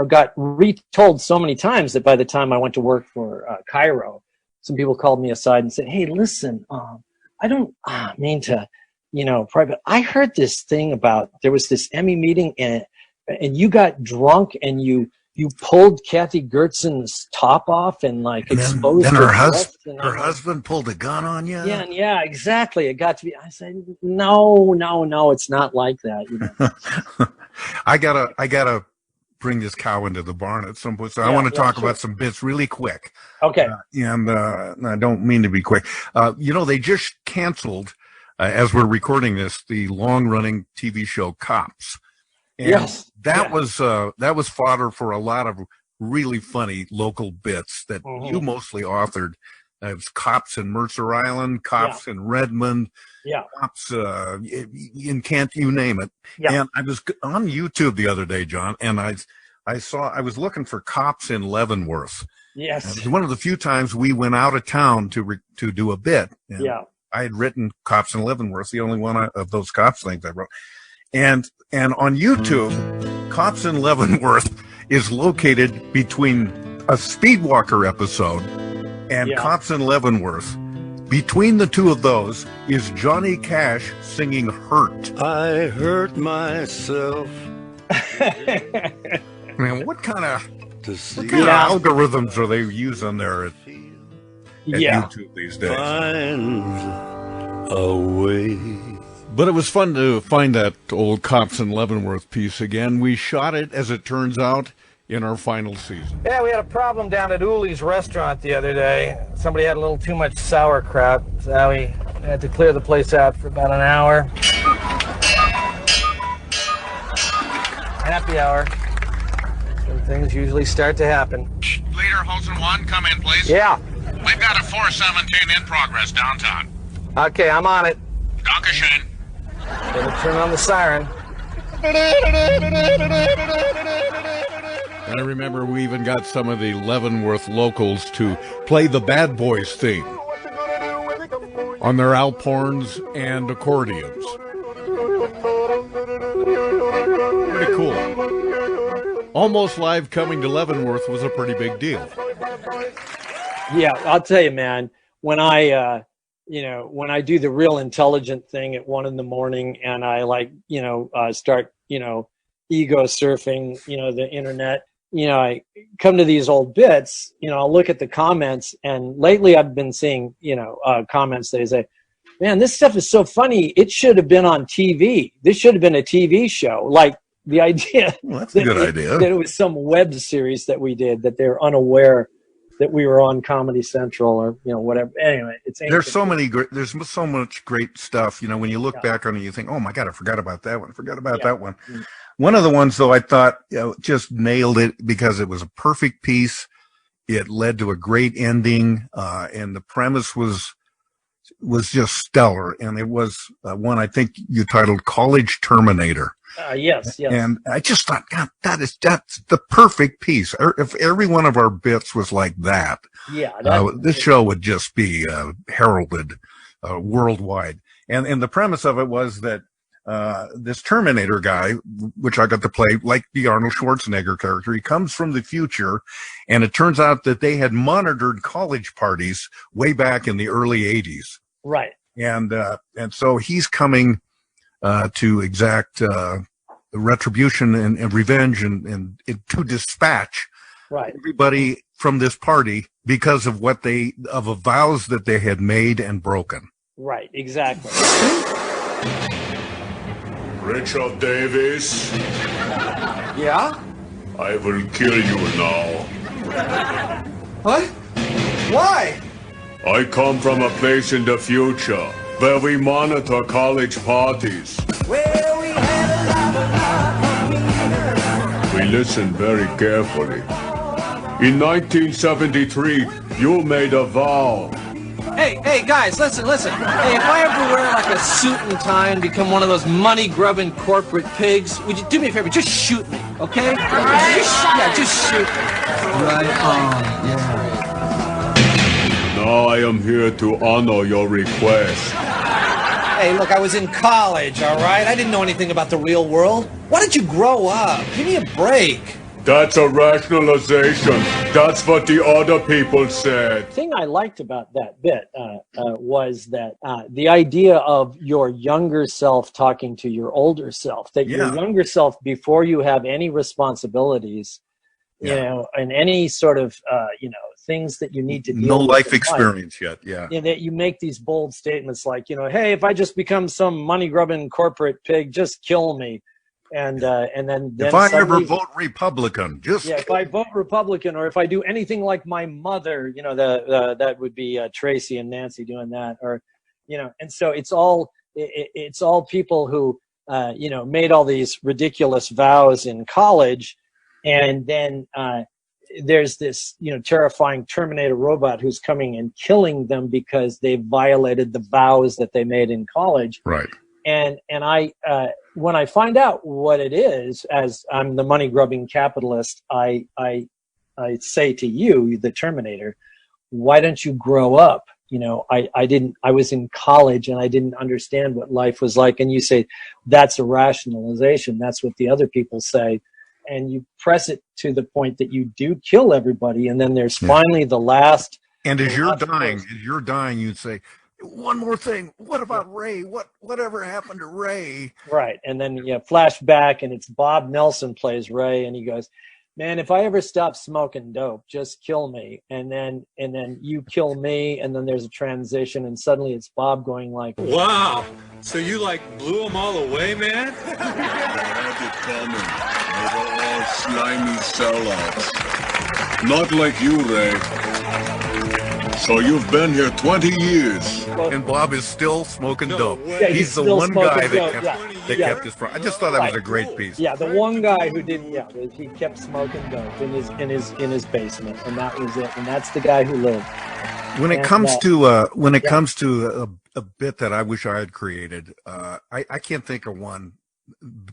got retold so many times that by the time I went to work for Cairo, some people called me aside and said, "Hey, listen, I don't mean to." Private. I heard this thing about there was this Emmy meeting and you got drunk and you pulled Kathy Gertzen's top off and exposed then her husband pulled a gun on you. Yeah, exactly. It got to be. I said, no, it's not like that. I gotta bring this cow into the barn at some point. So I want to talk about some bits really quick. Okay. And I don't mean to be quick. They just canceled. As we're recording this, the long-running TV show Cops. And that was fodder for a lot of really funny local bits that you mostly authored. It was Cops in Mercer Island, Cops in Redmond, Cops in Kent, you name it. And I was on YouTube the other day, John, and I was looking for Cops in Leavenworth. Yes. And it was one of the few times we went out of town to do a bit. And I had written Cops in Leavenworth, the only one of those Cops things I wrote. And on YouTube, Cops in Leavenworth is located between a Speedwalker episode and Cops in Leavenworth. Between the two of those is Johnny Cash singing Hurt. I hurt myself. Man, what kind of algorithms are they using there at YouTube these days? Find a way. But it was fun to find that old Cops in Leavenworth piece again. We shot it, as it turns out, in our final season. Yeah, we had a problem down at Uli's restaurant the other day. Somebody had a little too much sauerkraut, so we had to clear the place out for about an hour. Happy hour. So things usually start to happen. Leader Holson 1, come in, please. Yeah. We've got a 417 in progress downtown. Okay, I'm on it. Dankeschön. Gonna turn on the siren. I remember we even got some of the Leavenworth locals to play the Bad Boys theme on their alphorns and accordions. Pretty cool. Almost Live coming to Leavenworth was a pretty big deal. Yeah, I'll tell you, man, when I do the real intelligent thing at 1 a.m. and I start, ego surfing, the internet, I come to these old bits, I'll look at the comments, and lately I've been seeing, comments that say, man, this stuff is so funny. It should have been on TV. This should have been a TV show. Like the idea that's a good idea. That it was some web series that we did, that they're unaware that we were on Comedy Central or whatever. Anyway, there's so much great stuff. When you look back on it, you think, oh my God, I forgot about that one. That one. Mm-hmm. One of the ones though, I thought just nailed it because it was a perfect piece. It led to a great ending, and the premise was was just stellar, and it was one I think you titled "College Terminator." Yes. And I just thought, God, that's the perfect piece. If every one of our bits was like that, this show would just be heralded worldwide. And the premise of it was that this Terminator guy, which I got to play like the Arnold Schwarzenegger character, he comes from the future, and it turns out that they had monitored college parties way back in the early 80s. Right. And so he's coming to exact retribution and revenge and to dispatch everybody from this party because of vows that they had made and broken. Right, exactly. Richard Davis. Yeah? I will kill you now. What? Why? I come from a place in the future where we monitor college parties. We listen very carefully. In 1973, you made a vow. Hey, guys, listen. Hey, if I ever wear like a suit and tie and become one of those money-grubbing corporate pigs, would you do me a favor? Just shoot me, okay? Just shoot me. Right on, yeah. Now I am here to honor your request. Hey, look, I was in college, all right? I didn't know anything about the real world. Why did you grow up? Give me a break. That's a rationalization. That's what the other people said. The thing I liked about that bit was that the idea of your younger self talking to your older self, that your younger self, before you have any responsibilities, you know, and any sort of, things that you need to deal with. No life experience yet, that you make these bold statements like, hey, if I just become some money-grubbing corporate pig, just kill me. And then if I ever vote Republican, if I vote Republican, or if I do anything like my mother, that would be Tracy and Nancy doing that, or and so it's all people who made all these ridiculous vows in college, and then there's this terrifying Terminator robot who's coming and killing them because they violated the vows that they made in college. Right. And I when I find out what it is, as I'm the money grubbing capitalist, I say to you, the Terminator, why don't you grow up? I was in college and I didn't understand what life was like. And you say, that's a rationalization. That's what the other people say. And you press it to the point that you do kill everybody. And then there's finally the last. And as you're dying, you'd say, one more thing. What about Ray? Whatever happened to Ray? Right. And then flash back, and it's Bob Nelson plays Ray, and he goes, man, if I ever stop smoking dope, just kill me. And then you kill me, and then there's a transition, and suddenly it's Bob going like, wow. So you blew them all away, man? I had it coming. They were all slimy sellouts. Not like you, Ray. So you've been here 20 years. And Bob is still smoking dope. Yeah, he's the one guy that kept his front. I just thought that was a great piece. Yeah, the one guy who didn't. Yeah, he kept smoking dope in his basement, and that was it. And that's the guy who lived. When it comes to a bit that I wish I had created, I can't think of one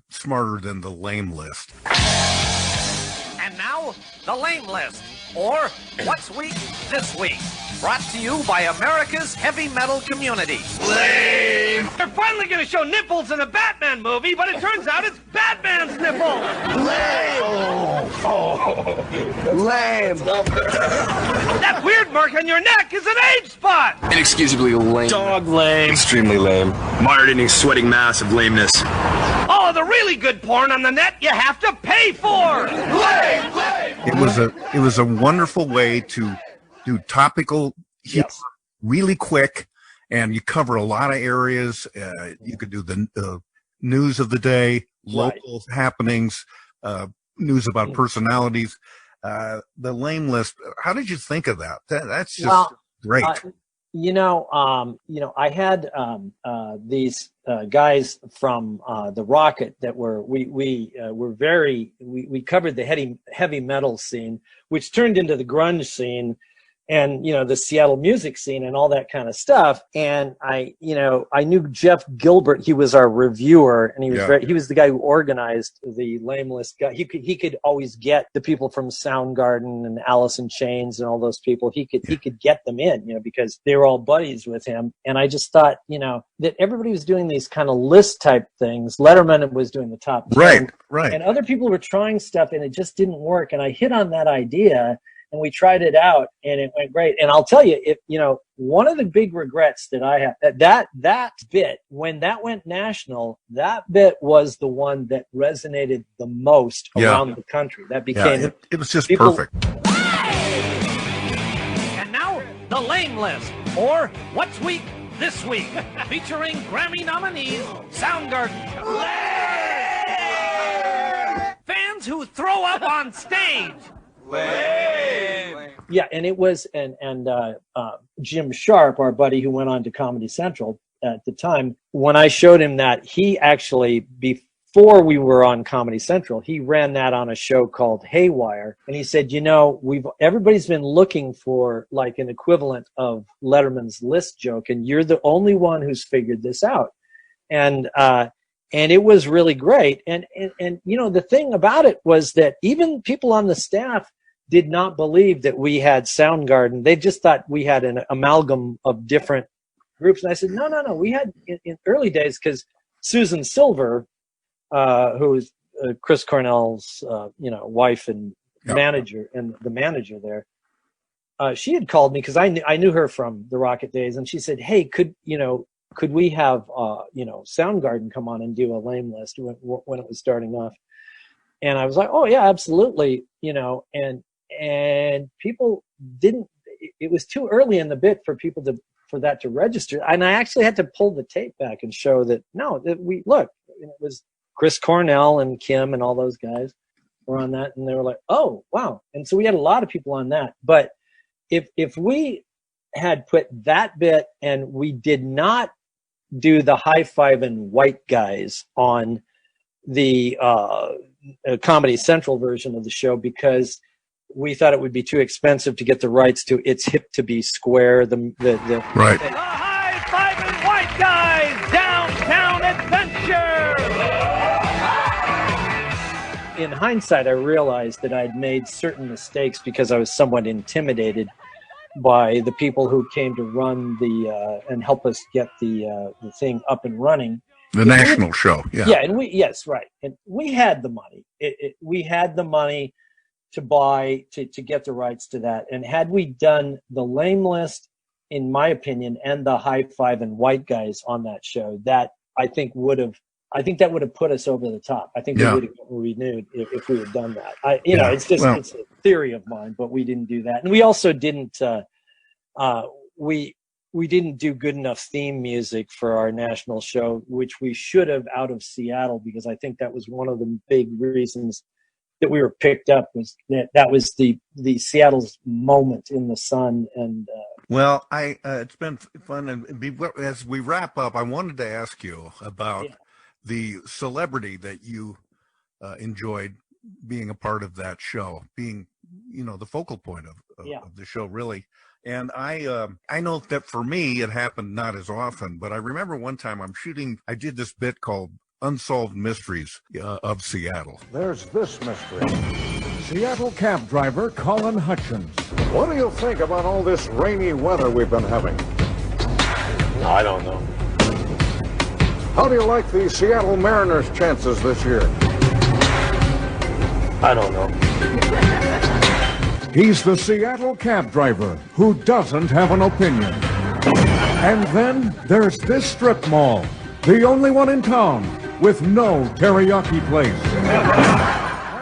smarter than the lame list. And now, the lame list, or What's Weak This Week. Brought to you by America's heavy metal community. Lame! They're finally going to show nipples in a Batman movie, but it turns out it's Batman's nipples! Lame! Lame! That weird mark on your neck is an age spot! Inexcusably lame. Dog lame. Extremely lame. Mired in a sweating mass of lameness. Oh, the really good porn on the net you have to pay for! Lame! Lame! It was a wonderful way to do topical humor really quick, and you cover a lot of areas. You could do the news of the day, local happenings, news about personalities. The lame list. How did you think of that? That's just great. I had these guys from the Rocket that we covered the heavy metal scene, which turned into the grunge scene. and, you know, the Seattle music scene and all that kind of stuff. And I knew Jeff Gilbert. He was our reviewer, and he was the guy who organized the Lame List guy. He could always get the people from Soundgarden and Alice in Chains and all those people. He could get them in, you know, because they were all buddies with him. And I just thought, you know, that everybody was doing these kind of list type things. Letterman was doing the top 10, right. And other people were trying stuff, and it just didn't work. And I hit on that idea, and we tried it out, and it went great. And I'll tell you, one of the big regrets that I have, that bit, when that went national, that bit was the one that resonated the most around the country. That became it was just perfect. And now, the Lame List, or What's Week This Week, featuring Grammy nominees Soundgarden. Fans who throw up on stage. Yeah, and it was and Jim Sharp, our buddy who went on to Comedy Central at the time, when I showed him that, he actually, before we were on Comedy Central, he ran that on a show called Haywire, and he said, you know, everybody's been looking for like an equivalent of Letterman's list joke, and you're the only one who's figured this out. And it was really great. And you know, the thing about it was that even people on the staff did not believe that we had Soundgarden. They just thought we had an amalgam of different groups. And I said, no. We had in early days, because Susan Silver, who was Chris Cornell's wife and manager, and the manager there, she had called me because I knew her from the Rocket days, and she said, hey, could we have Soundgarden come on and do a Lame List when it was starting off? And I was like, oh yeah, absolutely, you know, and people didn't. It was too early in the bit for people for that to register, and I actually had to pull the tape back and show that it was Chris Cornell and Kim and all those guys were on that, and they were like, oh wow, and so we had a lot of people on that. But if we had put that bit and we did not do the high five and white guys on the Comedy Central version of the show, because we thought it would be too expensive to get the rights to It's Hip to Be Square. Right. The high five and white guys, downtown adventure. In hindsight, I realized that I'd made certain mistakes because I was somewhat intimidated by the people who came to run and help us get the thing up and running. The national show, yeah. Yeah, and and we had the money. We had the money to buy to get the rights to that. And had we done the Lame List, in my opinion, and the high five and white guys on that show, that I think that would have put us over the top. I think we would have renewed if we had done that. It's a theory of mine, but we didn't do that. And we also didn't we didn't do good enough theme music for our national show, which we should have, out of Seattle, because I think that was one of the big reasons that we were picked up, was that was the Seattle's moment in the sun. And well, it's been fun, and as we wrap up, I wanted to ask you about the celebrity that you enjoyed being a part of that show, being the focal point of the show, really. And I know that for me it happened not as often, but I remember one time I did this bit called Unsolved Mysteries of Seattle. There's this mystery. Seattle cab driver Colin Hutchins. What do you think about all this rainy weather we've been having? I don't know. How do you like the Seattle Mariners' chances this year? I don't know. He's the Seattle cab driver who doesn't have an opinion. And then there's this strip mall, the only one in town with no teriyaki place.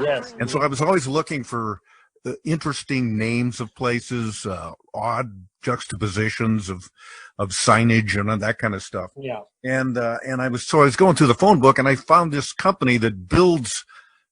Yes. And so I was always looking for interesting names of places, odd juxtapositions of signage and that kind of stuff. Yeah. And I was going through the phone book, and I found this company that builds.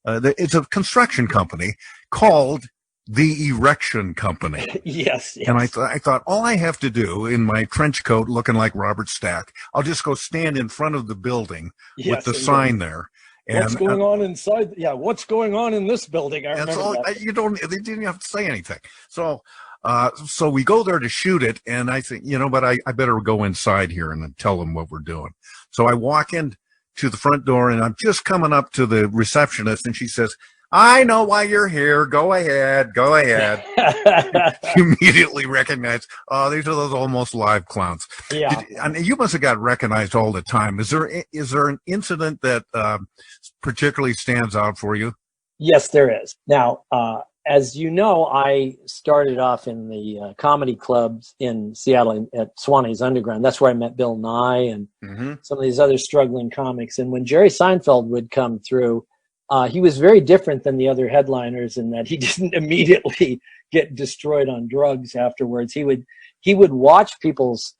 It's a construction company called The Erection Company. Yes. And I thought all I have to do, in my trench coat looking like Robert Stack, I'll just go stand in front of the building with the sign there. And, what's going on inside? Yeah, what's going on in this building? I remember that. They didn't have to say anything. So So we go there to shoot it, and I think, but I better go inside here and then tell them what we're doing. So I walk in to the front door, and I'm just coming up to the receptionist, and she says, "I know why you're here. Go ahead. Go ahead." You immediately recognize, oh, these are those Almost Live clowns. Yeah. You must have got recognized all the time. Is there an incident that particularly stands out for you? Yes, there is. Now, as you know, I started off in the comedy clubs in Seattle at Swanee's Underground. That's where I met Bill Nye and some of these other struggling comics. And when Jerry Seinfeld would come through, he was very different than the other headliners in that he didn't immediately get destroyed on drugs afterwards. He would watch people's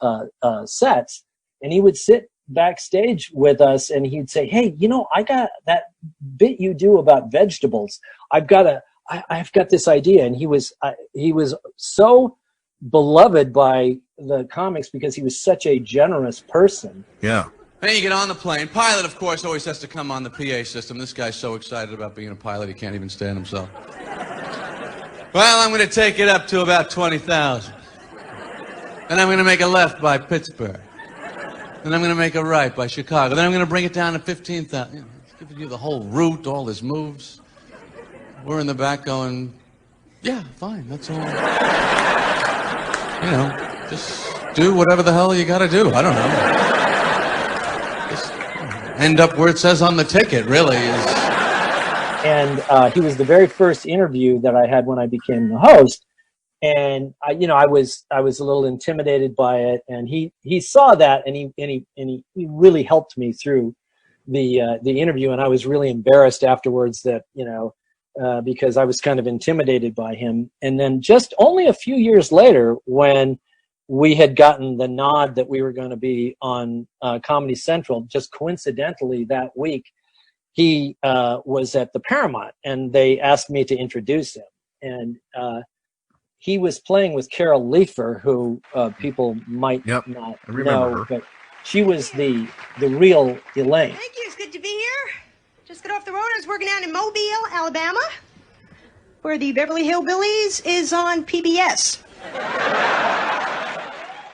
sets, and he would sit backstage with us, and he'd say, "Hey, I got that bit you do about vegetables. I've got this idea." And he was so beloved by the comics because he was such a generous person. Yeah. Then you get on the plane. Pilot, of course, always has to come on the PA system. This guy's so excited about being a pilot, he can't even stand himself. Well, I'm going to take it up to about 20,000. Then I'm going to make a left by Pittsburgh. Then I'm going to make a right by Chicago. Then I'm going to bring it down to 15,000. It's giving you the whole route, all his moves. We're in the back going, yeah, fine, that's all. Just do whatever the hell you got to do. I don't know. End up where it says on the ticket, really. And he was the very first interview that I had when I became the host, and I was a little intimidated by it, and he saw that, and he really helped me through the interview, and I was really embarrassed afterwards that because I was kind of intimidated by him. And then just only a few years later, when we had gotten the nod that we were going to be on Comedy Central, just coincidentally that week, he was at the Paramount, and they asked me to introduce him. And he was playing with Carol Leifer, who people might not know, but she was the real Elaine. Thank you. It's good to be here. Just got off the road. I was working out in Mobile, Alabama, where the Beverly Hillbillies is on PBS.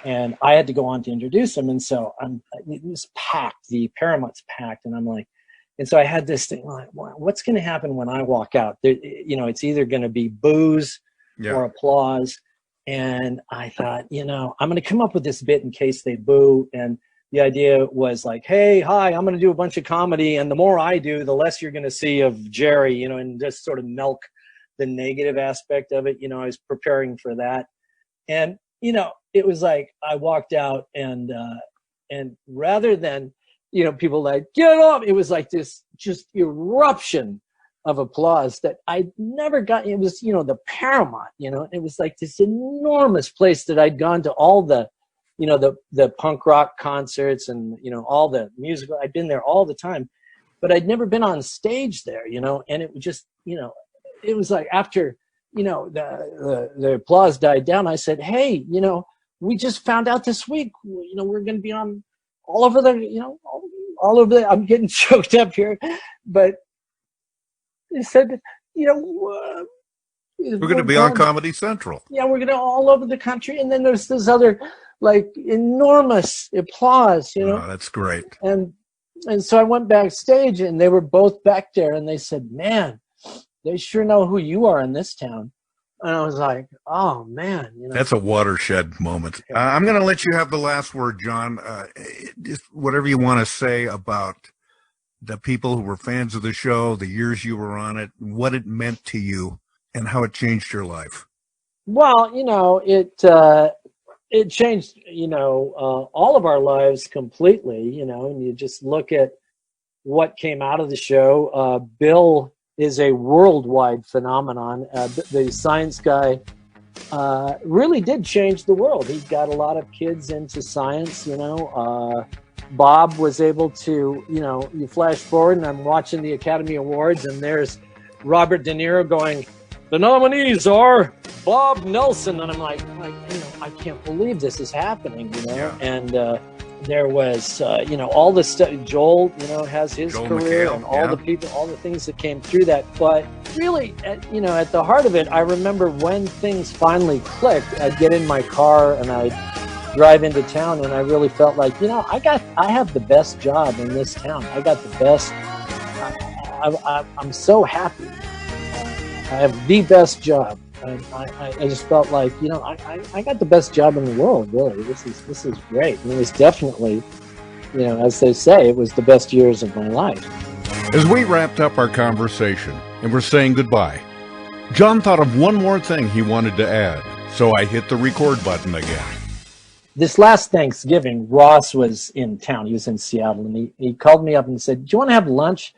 And I had to go on to introduce him, and so it was packed. The Paramount's packed, and I'm like, and so I had this thing like, what's going to happen when I walk out? It's either going to be boos or applause. And I thought, I'm going to come up with this bit in case they boo. And the idea was like, hey, hi, I'm going to do a bunch of comedy, and the more I do, the less you're going to see of Jerry, and just sort of milk the negative aspect of it. I was preparing for that, and it was like I walked out, and rather than people like get off, it was like this just eruption of applause that I'd never gotten. It was the Paramount, it was like this enormous place that I'd gone to all the the punk rock concerts and all the musical. I'd been there all the time, but I'd never been on stage there, and it was just it was like after the applause died down, I said, hey, we just found out this week, we're going to be on all over the, all over the, I'm getting choked up here, but they said, we're going to be on Comedy Central. Yeah, we're going to all over the country. And then there's this other, like, enormous applause, Oh, that's great. And so I went backstage, and they were both back there, and they said, man, they sure know who you are in this town. And I was like, oh, man. That's a watershed moment. I'm going to let you have the last word, John. Just whatever you want to say about the people who were fans of the show, the years you were on it, what it meant to you, and how it changed your life. Well, it changed, all of our lives completely, and you just look at what came out of the show. Bill is a worldwide phenomenon. The science guy really did change the world. He got a lot of kids into science, Bob was able to, you flash forward, and I'm watching the Academy Awards, and there's Robert De Niro going, the nominees are Bob Nelson. And I'm like, I can't believe this is happening, And there was, all the stuff. Joel, has his career, and all the people, all the things that came through that. But really, at the heart of it, I remember when things finally clicked, I'd get in my car and I'd drive into town, and I really felt like, I have the best job in this town. I got the best. I'm so happy. I have the best job. I just felt like, I got the best job in the world, really. This is great. And it was definitely, as they say, it was the best years of my life. As we wrapped up our conversation and were saying goodbye, John thought of one more thing he wanted to add, so I hit the record button again. This last Thanksgiving, Ross was in town. He was in Seattle, and he called me up and said, "Do you want to have lunch?"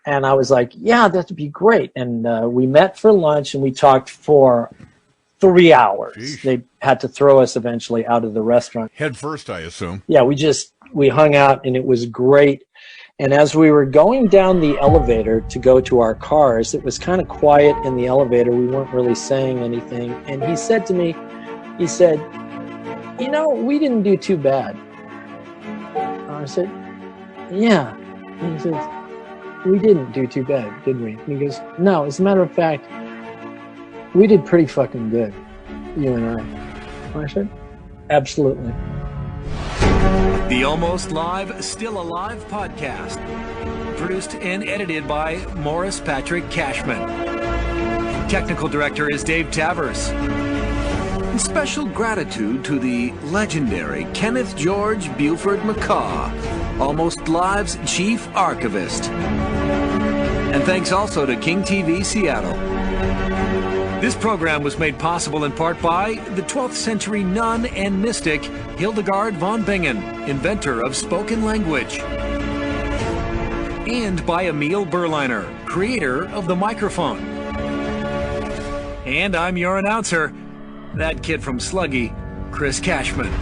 And I was like, "Yeah, that'd be great." And we met for lunch, and we talked for 3 hours. Jeez. They had to throw us eventually out of the restaurant. Head first, I assume. Yeah, we hung out, and it was great. And as we were going down the elevator to go to our cars, it was kind of quiet in the elevator. We weren't really saying anything. And he said to me, we didn't do too bad. I said, "Yeah." And he says, "We didn't do too bad, did we?" And he goes, "No, as a matter of fact, we did pretty fucking good, you and I." And I said, "Absolutely." The Almost Live, Still Alive podcast. Produced and edited by Morris Patrick Cashman. Technical director is Dave Tavers. And special gratitude to the legendary Kenneth George Buford McCaw, Almost Live's chief archivist. And thanks also to King TV Seattle. This program was made possible in part by the 12th century nun and mystic Hildegard von Bingen, inventor of spoken language. And by Emil Berliner, creator of the microphone. And I'm your announcer, that kid from Sluggy, Chris Cashman.